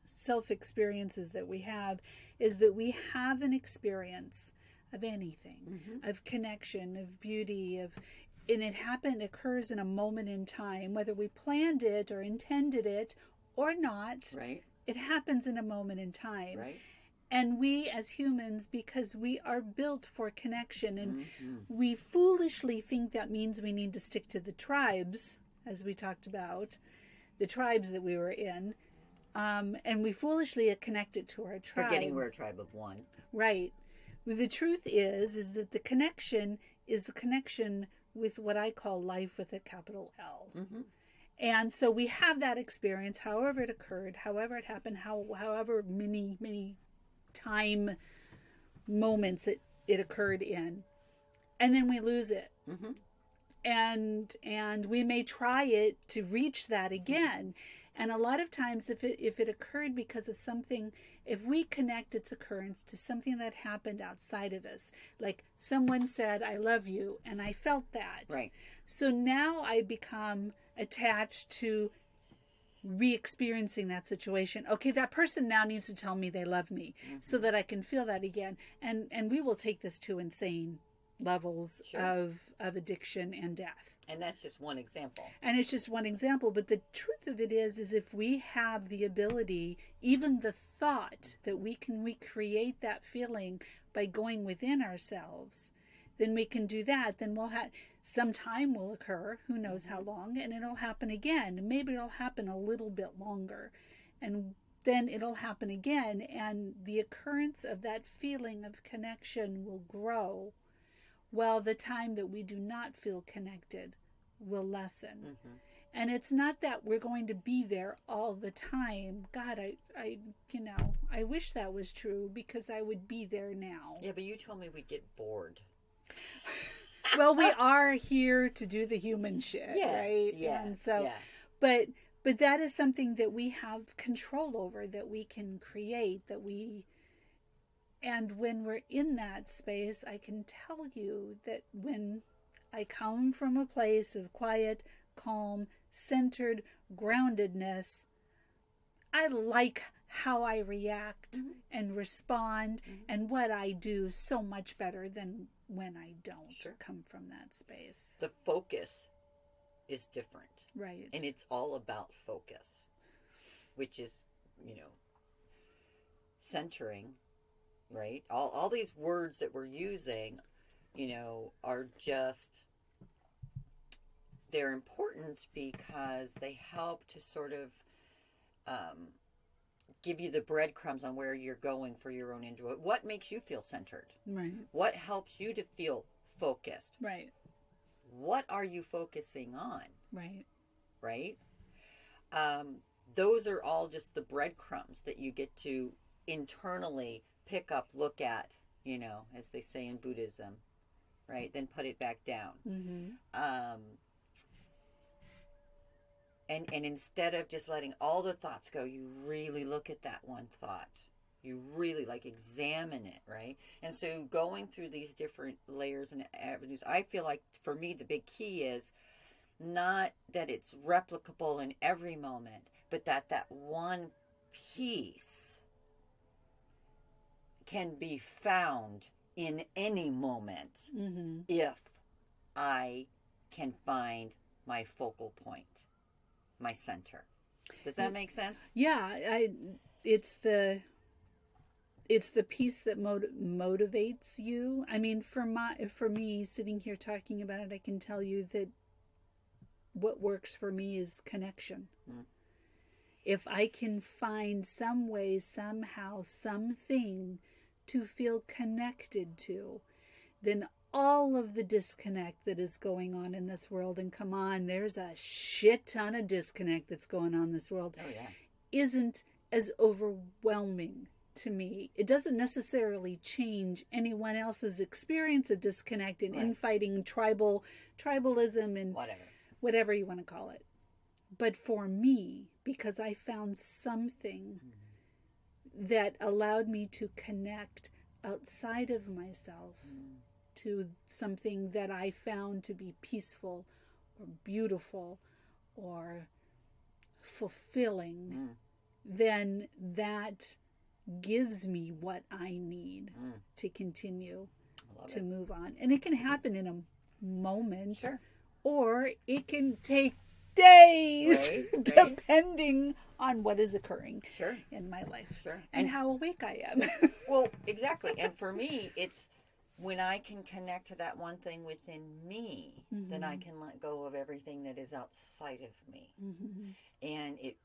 self-experiences that we have, is that we have an experience of anything, of connection, of beauty, and it occurs in a moment in time, whether we planned it or intended it or not. Right. It happens in a moment in time. Right. And we as humans, because we are built for connection, and we foolishly think that means we need to stick to the tribes, as we talked about, the tribes that we were in, and we foolishly connect it to our tribe. Forgetting we're a tribe of one. Right. The truth is that the connection is the connection with what I call life with a capital L. And so we have that experience, however it occurred, however it happened, however many time moments it occurred in. And then we lose it. And we may try it to reach that again. And a lot of times if it occurred because of something, if we connect its occurrence to something that happened outside of us, like someone said, "I love you," and I felt that. Right. So now I become attached to re-experiencing that situation. Okay, that person now needs to tell me they love me so that I can feel that again. And we will take this to insane levels of addiction and death. And that's just one example. And it's just one example. But the truth of it is if we have the ability, even the thought that we can recreate that feeling by going within ourselves, then we can do that. Then we'll have, some time will occur, who knows how long, and it'll happen again. Maybe it'll happen a little bit longer. And then it'll happen again. And the occurrence of that feeling of connection will grow, while the time that we do not feel connected will lessen. And it's not that we're going to be there all the time. God, I wish that was true, because I would be there now. Yeah, but you told me we'd get bored. Well, we are here to do the human shit, right? Yeah. And so, but that is something that we have control over, that we can create, and when we're in that space, I can tell you that when I come from a place of quiet, calm, centered groundedness, I like how I react and respond and what I do so much better than when I don't come from that space. The focus is different. Right. And it's all about focus, which is, centering, right? All these words that we're using, are just, they're important because they help to sort of give you the breadcrumbs on where you're going for your own enjoyment. What makes you feel centered? Right. What helps you to feel focused? Right. What are you focusing on? Right. Right? Those are all just the breadcrumbs that you get to internally pick up, look at, as they say in Buddhism, right? Then put it back down. And instead of just letting all the thoughts go, you really look at that one thought. You really examine it, right? And so going through these different layers and avenues, I feel like for me the big key is not that it's replicable in every moment, but that one piece can be found in any moment if I can find my focal point, my center. Does that make sense? Yeah, it's the piece that motivates you. I mean, for me, sitting here talking about it, I can tell you that what works for me is connection. If I can find some way, somehow, something to feel connected to, then all of the disconnect that is going on in this world, and come on, there's a shit ton of disconnect that's going on in this world, isn't as overwhelming to me. It doesn't necessarily change anyone else's experience of disconnect and infighting, tribalism, and whatever you want to call it. But for me, because I found something that allowed me to connect outside of myself to something that I found to be peaceful or beautiful or fulfilling, then that gives me what I need to continue to move on. And it can happen in a moment, or it can take days, depending on what is occurring in my life and how awake I am. Well, exactly. And for me, it's when I can connect to that one thing within me, then I can let go of everything that is outside of me. And it,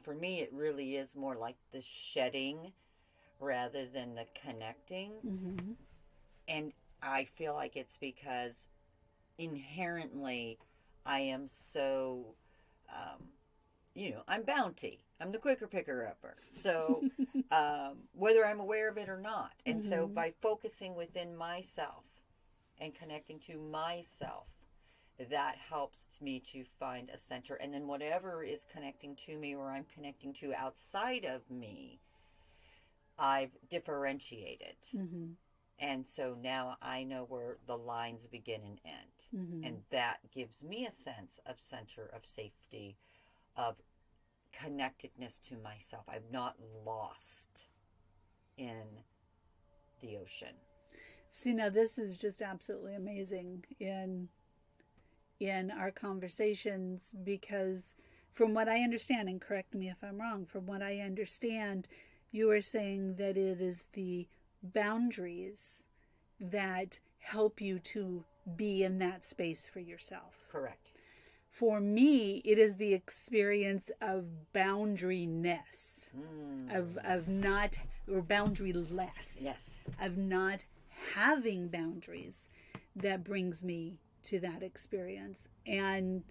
for me, it really is more like the shedding rather than the connecting. And I feel like it's because inherently I am so, I'm bounty. I'm the quicker picker upper. So whether I'm aware of it or not. And so by focusing within myself and connecting to myself, that helps me to find a center. And then whatever is connecting to me or I'm connecting to outside of me, I've differentiated. And so now I know where the lines begin and end. And that gives me a sense of center, of safety, of connectedness to myself. I'm not lost in the ocean. See, now this is just absolutely amazing in our conversations, because from what I understand, and correct me if I'm wrong, from what I understand, you are saying that it is the boundaries that help you to be in that space for yourself. Correct. For me, it is the experience of boundaryness, of not, or boundaryless, of not having boundaries that brings me to that experience. And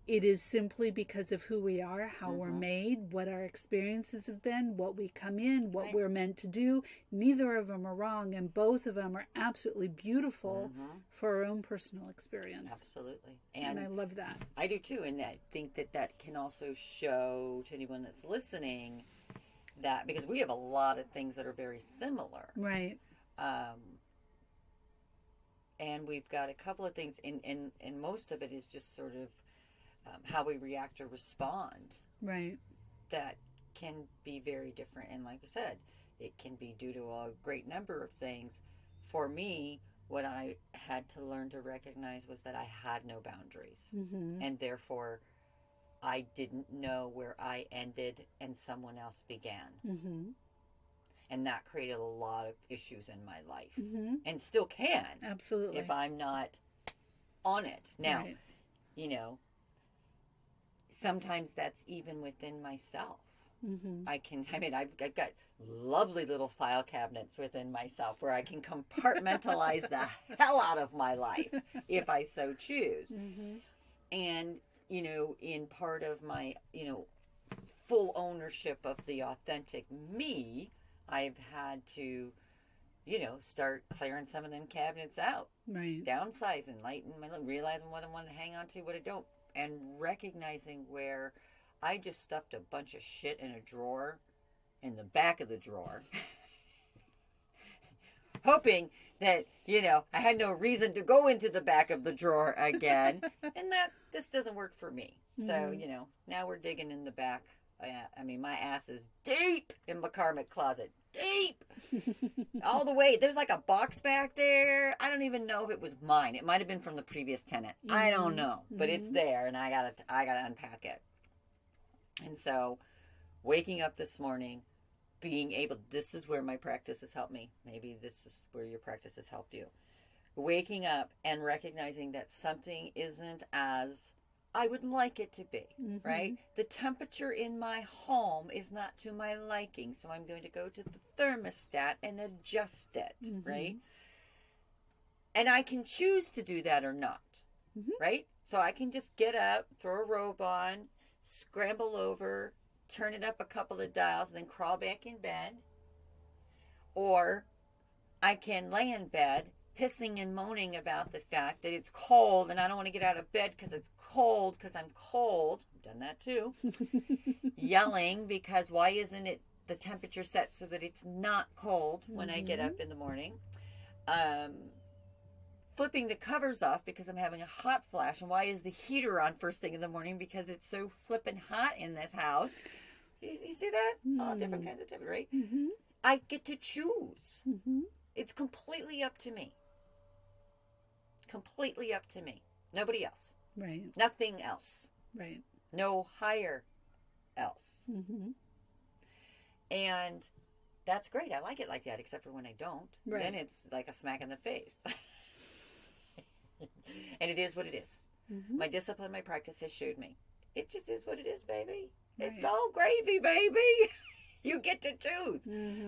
it is simply because of who we are, how we're made, what our experiences have been, what we come in, what we're meant to do. Neither of them are wrong, and both of them are absolutely beautiful for our own personal experience. Absolutely. And I love that. I do too, and I think that can also show to anyone that's listening that, because we have a lot of things that are very similar. Right. And we've got a couple of things, and most of it is just sort of how we react or respond. Right. That can be very different. And like I said, it can be due to a great number of things. For me, what I had to learn to recognize was that I had no boundaries. And therefore, I didn't know where I ended and someone else began. Mm-hmm. And that created a lot of issues in my life. Mm-hmm. And still can. Absolutely. If I'm not on it. Now, Right. you know, sometimes that's even within myself. Mm-hmm. I've got lovely little file cabinets within myself where I can compartmentalize the hell out of my life if I so choose. Mm-hmm. And, you know, in part of my, you know, full ownership of the authentic me, I've had to, you know, start clearing some of them cabinets out. Right. Downsizing, realizing what I want to hang on to, what I don't, and recognizing where I just stuffed a bunch of shit in a drawer, in the back of the drawer, hoping that, you know, I had no reason to go into the back of the drawer again, and that this doesn't work for me. So, you know, now we're digging in the back. I mean, my ass is deep in my karmic closet. Deep! All the way. There's like a box back there. I don't even know if it was mine. It might have been from the previous tenant. I don't know. But it's there, and I gotta unpack it. And so, waking up this morning, being able, this is where my practice has helped me. Maybe this is where your practice has helped you. Waking up and recognizing that something isn't as I would like it to be, right? The temperature in my home is not to my liking, so I'm going to go to the thermostat and adjust it, right? And I can choose to do that or not, right? So I can just get up, throw a robe on, scramble over, turn it up a couple of dials, and then crawl back in bed. Or I can lay in bed, pissing and moaning about the fact that it's cold and I don't want to get out of bed because it's cold, because I'm cold. I've done that too. Yelling because why isn't it the temperature set so that it's not cold when I get up in the morning. Flipping the covers off because I'm having a hot flash. And why is the heater on first thing in the morning? Because it's so flippin' hot in this house. You see that? All different kinds of temperature, right? I get to choose. It's completely up to me. Completely up to me. Nobody else. Right. Nothing else. Right. No higher else. And that's great. I like it like that, except for when I don't. Right. Then it's like a smack in the face. And it is what it is. My discipline, my practice has showed me. It just is what it is, baby. It's all gravy, baby. You get to choose.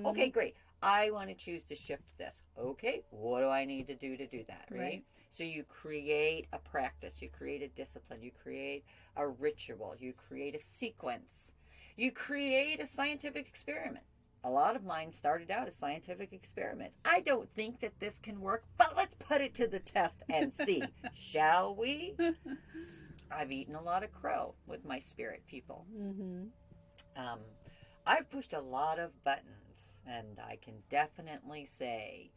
Okay, great. I want to choose to shift this. Okay, what do I need to do that, right? So you create a practice, you create a discipline, you create a ritual, you create a sequence, you create a scientific experiment. A lot of mine started out as scientific experiments. I don't think that this can work, but let's put it to the test and see. Shall we? I've eaten a lot of crow with my spirit people. I've pushed a lot of buttons, and I can definitely say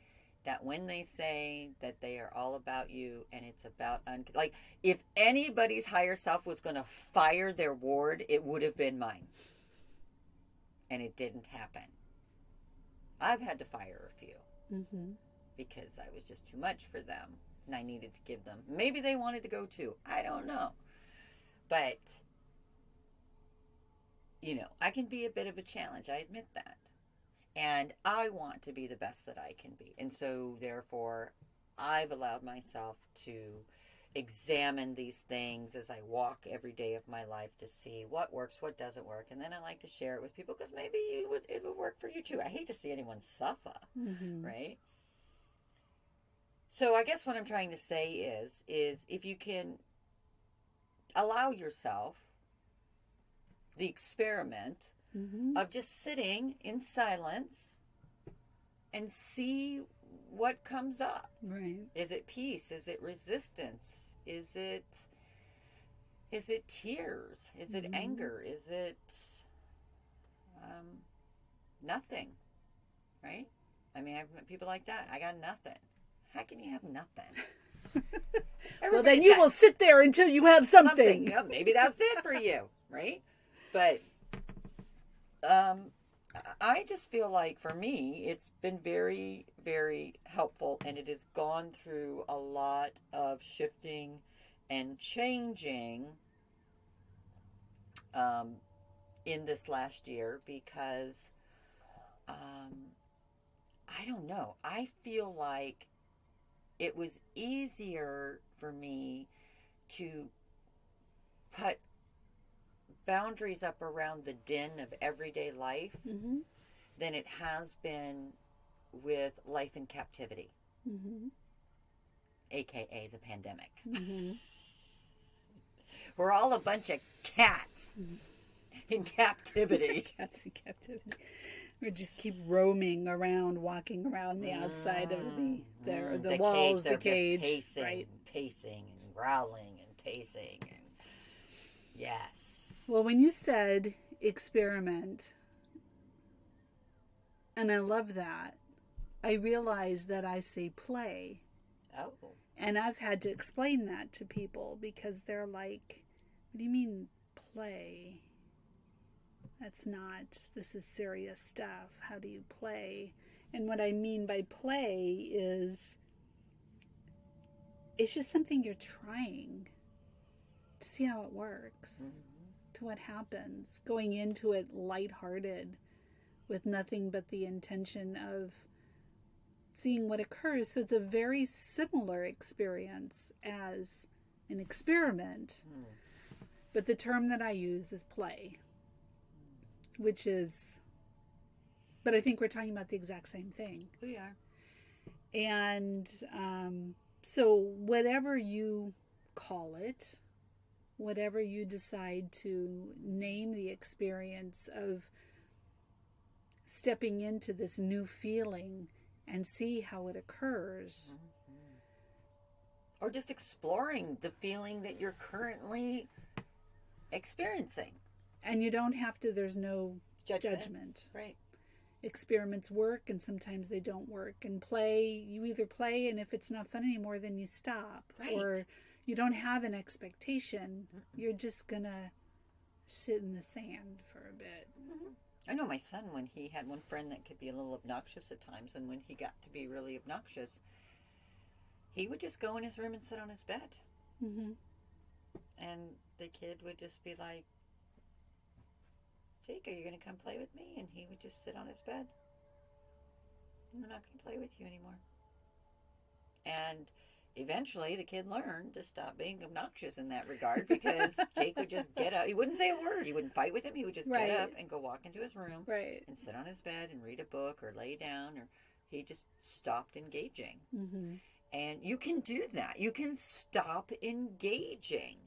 that when they say that they are all about you and it's about, like, if anybody's higher self was going to fire their ward, it would have been mine. And it didn't happen. I've had to fire a few because I was just too much for them and I needed to give them. Maybe they wanted to go too. I don't know. But, you know, I can be a bit of a challenge. I admit that. And I want to be the best that I can be. And so, therefore, I've allowed myself to examine these things as I walk every day of my life to see what works, what doesn't work. And then I like to share it with people because maybe it would work for you too. I hate to see anyone suffer, right? So I guess what I'm trying to say is if you can allow yourself the experiment of just sitting in silence and see what comes up. Right. Is it peace? Is it resistance? Is it tears? Is it anger? Is it nothing? Right? I mean, I've met people like that. I got nothing. How can you have nothing? Well, then you will sit there until you have something. Yeah, maybe that's it for you, right? But I just feel like for me, it's been very, very helpful, and it has gone through a lot of shifting and changing in this last year because I don't know. I feel like it was easier for me to put boundaries up around the din of everyday life than it has been with life in captivity, aka the pandemic. We're all a bunch of cats in captivity. Cats in captivity. We just keep roaming around, walking around the outside of the walls, the cage. Pacing, right? Pacing and growling and pacing. And yes. Well, when you said experiment, and I love that, I realized that I say play. Oh. And I've had to explain that to people because they're like, what do you mean play? That's not, this is serious stuff. How do you play? And what I mean by play is, it's just something you're trying to see how it works, to what happens. Going into it lighthearted with nothing but the intention of seeing what occurs. So it's a very similar experience as an experiment. But the term that I use is play. Which is, but I think we're talking about the exact same thing. We are. And so whatever you call it, whatever you decide to name the experience of stepping into this new feeling and see how it occurs. Or just exploring the feeling that you're currently experiencing. And you don't have to, there's no judgment. Right. Experiments work and sometimes they don't work. And play, you either play and if it's not fun anymore, then you stop. Right. Or you don't have an expectation. You're just going to sit in the sand for a bit. I know my son, when he had one friend that could be a little obnoxious at times, and when he got to be really obnoxious, he would just go in his room and sit on his bed. And the kid would just be like, Jake, are you going to come play with me? And he would just sit on his bed. I'm not going to play with you anymore. And eventually the kid learned to stop being obnoxious in that regard because Jake would just get up. He wouldn't say a word. He wouldn't fight with him. He would just get up and go walk into his room and sit on his bed and read a book or lay down, or he just stopped engaging. And you can do that. You can stop engaging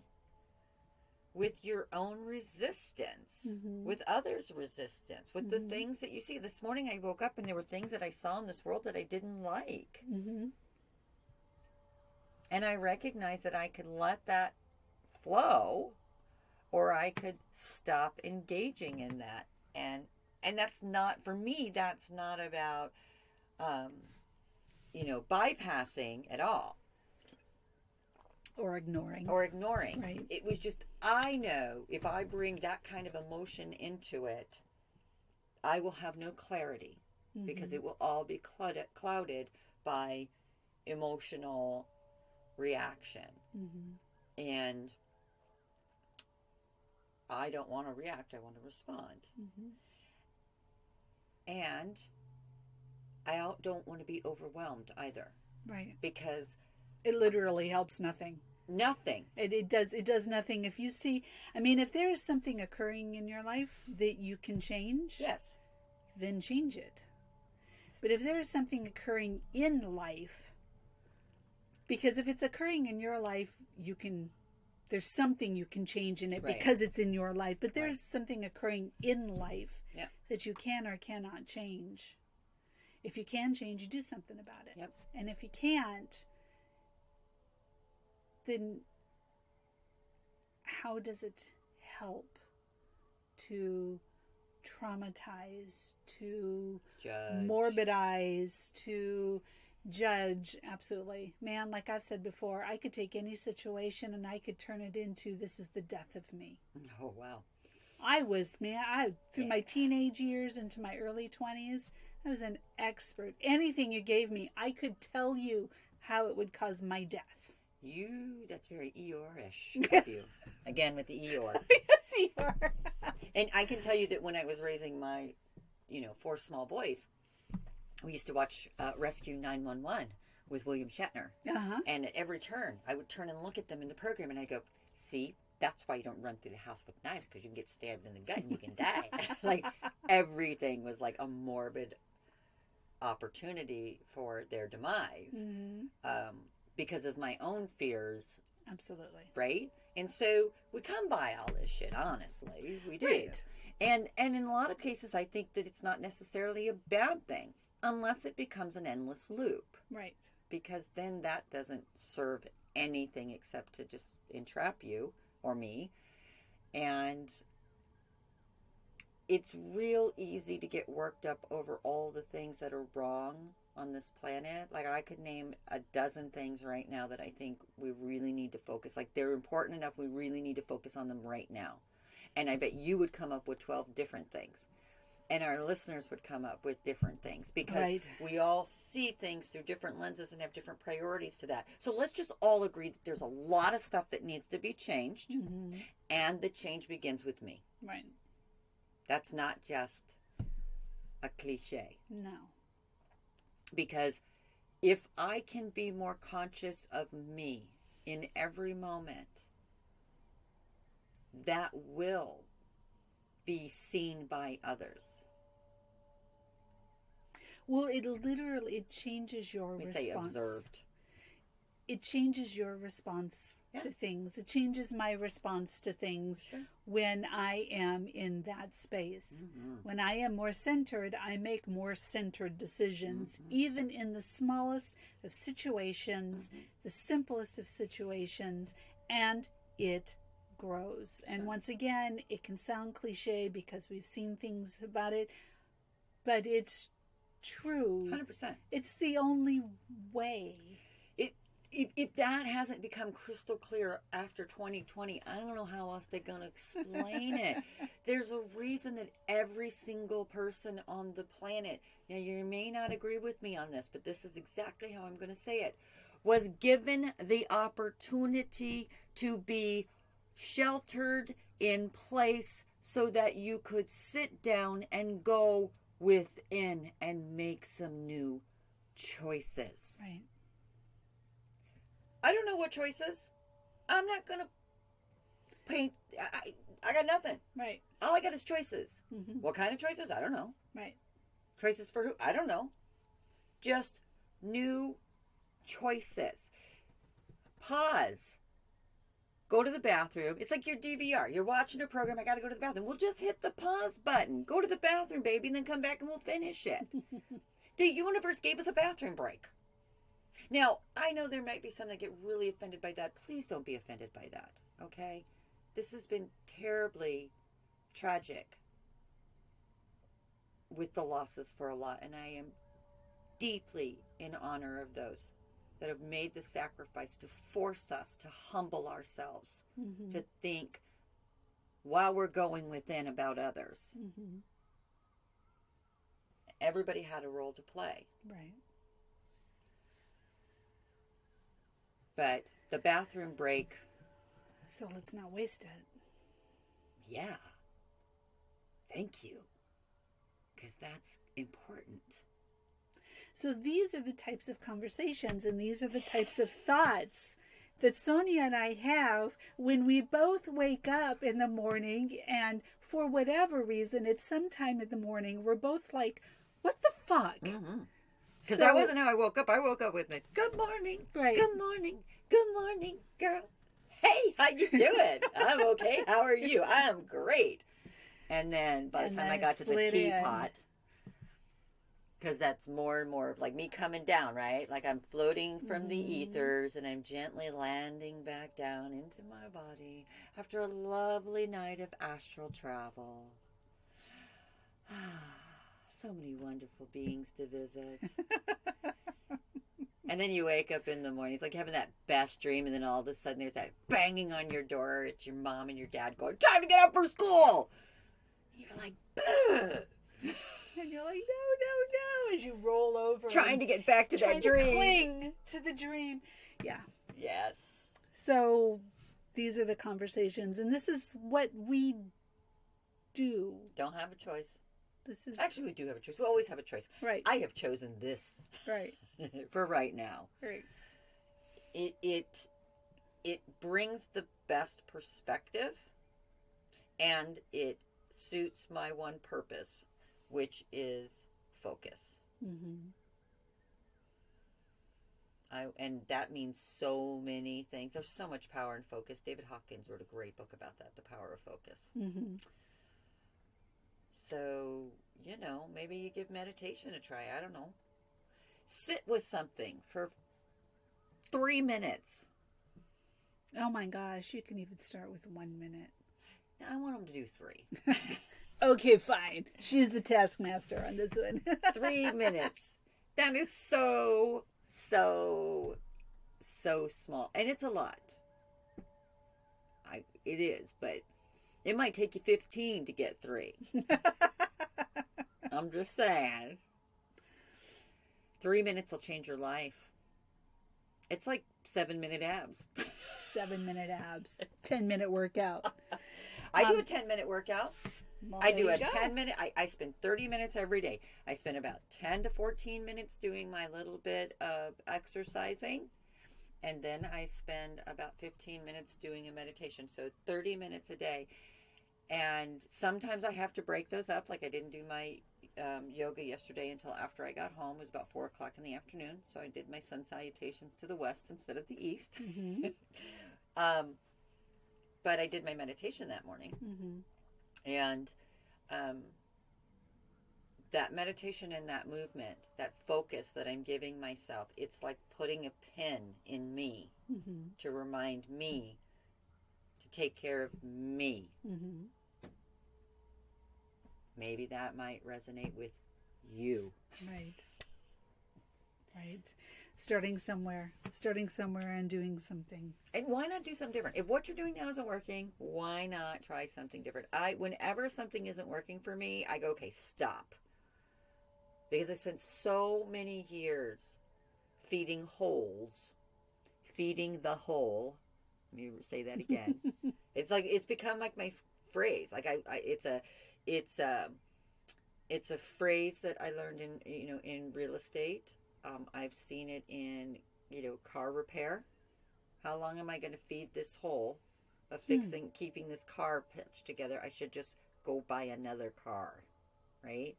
with your own resistance, with others' resistance, with the things that you see. This morning I woke up and there were things that I saw in this world that I didn't like. And I recognized that I could let that flow, or I could stop engaging in that. And that's not, for me, that's not about, bypassing at all. Or ignoring. Right. It was just, I know if I bring that kind of emotion into it, I will have no clarity because it will all be clouded by emotional reaction. And I don't want to react, I want to respond. And I don't want to be overwhelmed either. Right. Because it literally helps nothing. Nothing. It does nothing. If you see, if there is something occurring in your life that you can change, yes, then change it. But if there is something occurring in life, because if it's occurring in your life, there's something you can change in it because it's in your life. But there's something occurring in life that you can or cannot change. If you can change, you do something about it. And if you can't, then how does it help to traumatize, to morbidize, to judge? Absolutely. Man, like I've said before, I could take any situation and I could turn it into, this is the death of me. Oh, wow. Through my teenage years into my early 20s, I was an expert. Anything you gave me, I could tell you how it would cause my death. That's very Eyore-ish of you. Again, with the Eyore. Eyore. And I can tell you that when I was raising my, 4 small boys, we used to watch Rescue 911 with William Shatner. Uh-huh. And at every turn, I would turn and look at them in the program, and I go, see, that's why you don't run through the house with knives, because you can get stabbed in the gut and you can die. Like, everything was like a morbid opportunity for their demise, because of my own fears. Absolutely. Right? And so we come by all this shit, honestly. We do. Right. And in a lot of cases, I think that it's not necessarily a bad thing, unless it becomes an endless loop. Right. Because then that doesn't serve anything except to just entrap you or me. And it's real easy to get worked up over all the things that are wrong on this planet. Like, I could name a dozen things right now that I think we really need to focus. Like, they're important enough, we really need to focus on them right now. And I bet you would come up with 12 different things. And our listeners would come up with different things. Because we all see things through different lenses and have different priorities to that. So let's just all agree that there's a lot of stuff that needs to be changed. And the change begins with me. Right. That's not just a cliche. No. Because if I can be more conscious of me in every moment, that will be seen by others. Well, it changes your response. Say observed. It changes your response to things. It changes my response to things when I am in that space. When I am more centered, I make more centered decisions, even in the smallest of situations, the simplest of situations, and it grows. And once again, it can sound cliche because we've seen things about it, but it's true. 100%. It's the only way. If that hasn't become crystal clear after 2020, I don't know how else they're going to explain it. There's a reason that every single person on the planet, now you may not agree with me on this, but this is exactly how I'm going to say it, was given the opportunity to be sheltered in place so that you could sit down and go within and make some new choices. Right. I don't know what choices. I'm not going to paint. I got nothing. Right. All I got is choices. What kind of choices? I don't know. Right. Choices for who? I don't know. Just new choices. Pause. Go to the bathroom. It's like your DVR. You're watching a program. I got to go to the bathroom. We'll just hit the pause button. Go to the bathroom, baby, and then come back and we'll finish it. The universe gave us a bathroom break. Now, I know there might be some that get really offended by that. Please don't be offended by that, okay? This has been terribly tragic with the losses for a lot, and I am deeply in honor of those that have made the sacrifice to force us to humble ourselves, to think while we're going within about others. Everybody had a role to play. Right. But the bathroom break. So let's not waste it. Yeah. Thank you. Because that's important. So these are the types of conversations and these are the types of thoughts that Sonya and I have when we both wake up in the morning, and for whatever reason, it's sometime in the morning, we're both like, what the fuck? Because that wasn't how I woke up. I woke up with it. Good morning. Right. Good morning. Good morning, girl. Hey, how you doing? I'm okay. How are you? I am great. And then by the time I got to the teapot, because that's more and more of like me coming down, right? Like I'm floating from the ethers and I'm gently landing back down into my body after a lovely night of astral travel. So many wonderful beings to visit. And then you wake up in the morning. It's like having that best dream, and then all of a sudden there's that banging on your door. It's your mom and your dad going, time to get up for school. And you're like, "Ugh." And you're like, no, as you roll over. Trying to get back to that dream. Cling to the dream. Yeah. Yes. So these are the conversations, and this is what we do. Don't have a choice. This is Actually, we do have a choice. We always have a choice. right. I have chosen this. Right. For right now. Right. It brings the best perspective, and it suits my one purpose, which is focus. Mm-hmm. And that means so many things. There's so much power in focus. David Hawkins wrote a great book about that, The Power of Focus. Mm-hmm. So, maybe you give meditation a try. I don't know. Sit with something for 3 minutes. Oh my gosh, you can even start with 1 minute. Now, I want them to do 3. Okay, fine. She's the taskmaster on this one. 3 minutes. That is so small. And it's a lot. It is, but it might take you 15 to get 3. I'm just saying. 3 minutes will change your life. It's like 7-minute abs. 7-minute abs. 10-minute workout. I do a 10-minute workout. Well, I do a go. 10-minute. I spend 30 minutes every day. I spend about 10 to 14 minutes doing my little bit of exercising. And then I spend about 15 minutes doing a meditation. So 30 minutes a day. And sometimes I have to break those up. Like I didn't do my yoga yesterday until after I got home. It was about 4 o'clock in the afternoon. So I did my sun salutations to the west instead of the east. Mm-hmm. But I did my meditation that morning. Mm-hmm. And that meditation and that movement, that focus that I'm giving myself, it's like putting a pin in me Mm-hmm. to remind me to take care of me. Mm-hmm. Maybe that might resonate with you. Right. Right. Starting somewhere and doing something. And why not do something different? If what you're doing now isn't working, why not try something different? Whenever something isn't working for me, I go, okay, stop. Because I spent so many years feeding holes, feeding the hole. Let me say that again. It's become like my phrase. Like it's a phrase that I learned in real estate. I've seen it in, car repair. How long am I going to feed this hole of keeping this car pitched together? I should just go buy another car, right?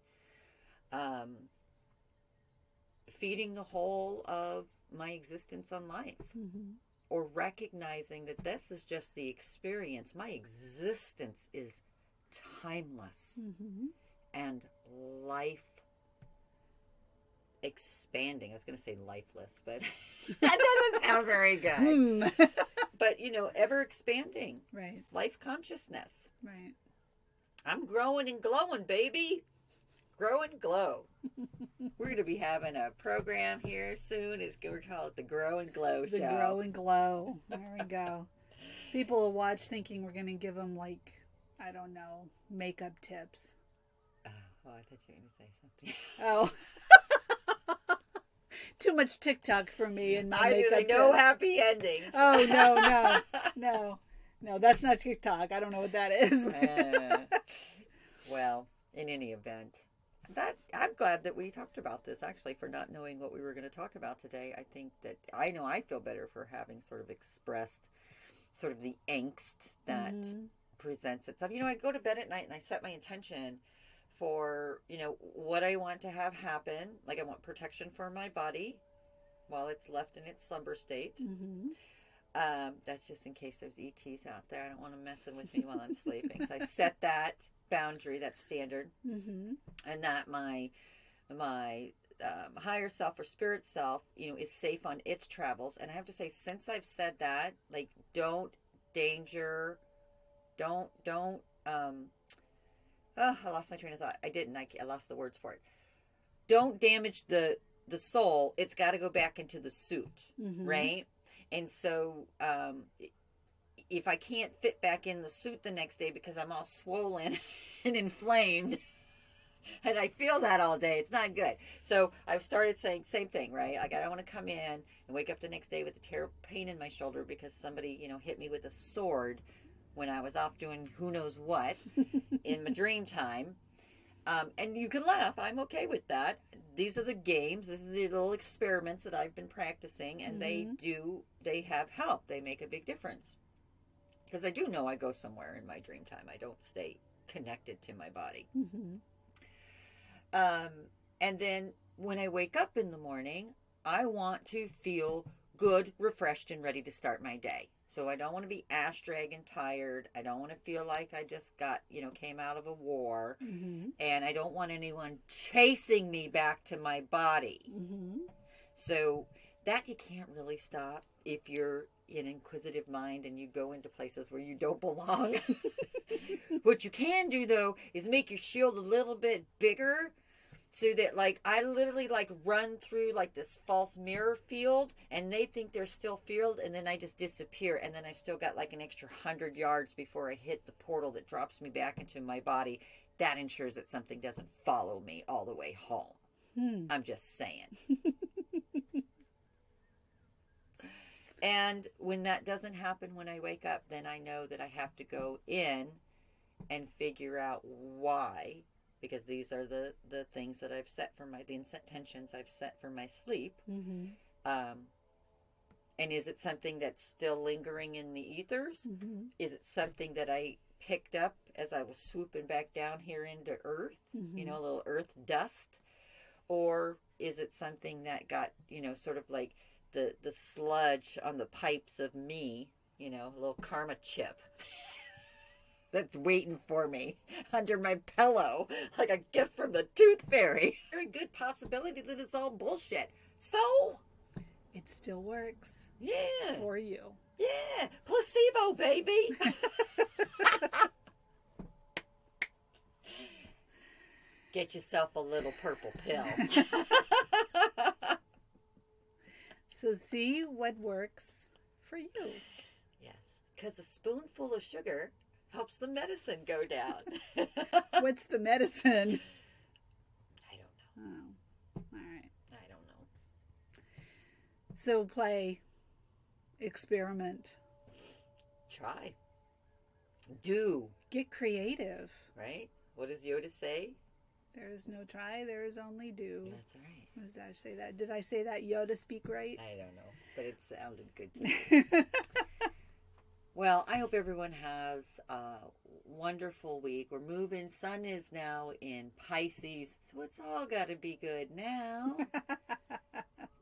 Feeding the hole of my existence on life. Mm-hmm. Or recognizing that this is just the experience. My existence is timeless. Mm-hmm. And life expanding. I was going to say lifeless, but that doesn't sound very good. But, ever expanding. Right. Life consciousness. Right. I'm growing and glowing, baby. Grow and glow. We're going to be having a program here soon. We're call it the Grow and Glow Show. The Grow and Glow. There we go. People will watch thinking we're going to give them, I don't know, makeup tips. Oh, I thought you were going to say something. Oh. Too much TikTok for me and my makeup tips. No happy endings. Oh, no, that's not TikTok. I don't know what that is. Well, in any event, I'm glad that we talked about this, actually, for not knowing what we were going to talk about today. I think that I feel better for having sort of expressed sort of the angst that presents itself. I go to bed at night and I set my intention for, what I want to have happen. Like I want protection for my body while it's left in its slumber state. Mm-hmm. That's just in case there's ETs out there. I don't want them messing with me while I'm sleeping. So I set that boundary, that standard, and that my higher self or spirit self, is safe on its travels. And I have to say, since I've said that, I lost my train of thought. I didn't. I lost the words for it. Don't damage the soul. It's got to go back into the suit, right? And so, if I can't fit back in the suit the next day because I'm all swollen and inflamed, And I feel that all day. It's not good. So I've started saying same thing, right? Like I don't want to come in and wake up the next day with a terrible pain in my shoulder because somebody, hit me with a sword when I was off doing who knows what in my dream time. And you can laugh. I'm okay with that. These are the games. This is the little experiments that I've been practicing, and they have help. They make a big difference. Because I do know I go somewhere in my dream time. I don't stay connected to my body. And then when I wake up in the morning, I want to feel good, refreshed, and ready to start my day. So I don't want to be ass-dragging tired. I don't want to feel like I just got, came out of a war. And I don't want anyone chasing me back to my body. So that you can't really stop if you're an inquisitive mind and you go into places where you don't belong. What you can do, though, is make your shield a little bit bigger. So that, I literally, run through, this false mirror field, and they think they're still field, and then I just disappear, and then I still got, an extra 100 yards before I hit the portal that drops me back into my body. That ensures that something doesn't follow me all the way home. I'm just saying. And when that doesn't happen when I wake up, then I know that I have to go in and figure out why. Because these are the things that I've set for the intentions I've set for my sleep. And is it something that's still lingering in the ethers? Is it something that I picked up as I was swooping back down here into Earth? A little Earth dust? Or is it something that got, sort of like the sludge on the pipes of me, a little karma chip? That's waiting for me under my pillow like a gift from the tooth fairy. Very good possibility that it's all bullshit. So it still works. Yeah. For you. Yeah. Placebo, baby. Get yourself a little purple pill. So see what works for you. Yes. Because a spoonful of sugar helps the medicine go down. What's the medicine? I don't know. Oh, all right. I don't know. So play, experiment. Try. Do. Get creative. Right? What does Yoda say? There is no try, there is only do. That's right. What does I say that? Did I say that Yoda speak right? I don't know, but it sounded good to me. Well, I hope everyone has a wonderful week. We're moving. Sun is now in Pisces, so it's all got to be good now.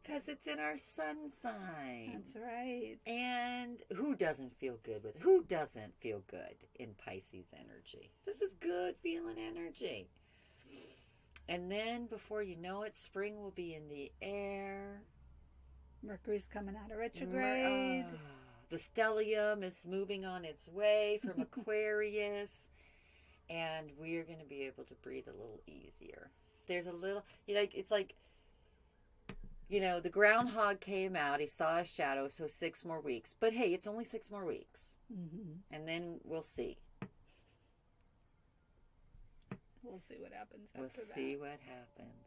Because it's in our sun sign. That's right. And who doesn't feel good with it? Who doesn't feel good in Pisces energy? This is good feeling energy. And then, before you know it, spring will be in the air. Mercury's coming out of retrograde. The stellium is moving on its way from Aquarius, and we are going to be able to breathe a little easier. There's a little, it's like, the groundhog came out, he saw a shadow, so 6 more weeks. But hey, it's only 6 more weeks. And then we'll see. We'll see what happens after that. We'll see what happens.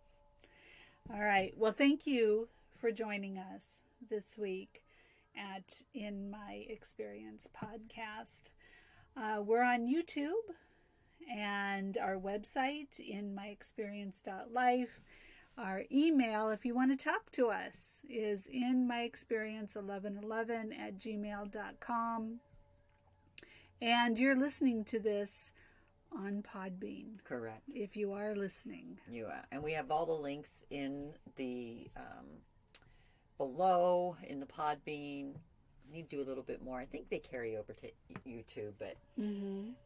All right. Well, thank you for joining us this week at In My Experience podcast. We're on YouTube and our website, inmyexperience.life. Our email, if you want to talk to us, is inmyexperience1111@gmail.com. And you're listening to this on Podbean. Correct. If you are listening. You are. And we have all the links in the below in the Podbean. I need to do a little bit more. I think they carry over to YouTube, but in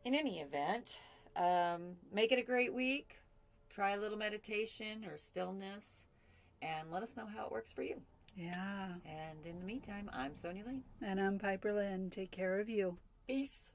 any event, make it a great week. Try a little meditation or stillness, and let us know how it works for you. Yeah. And in the meantime, I'm Sonya Lee. And I'm Piperlyne. Take care of you. Peace.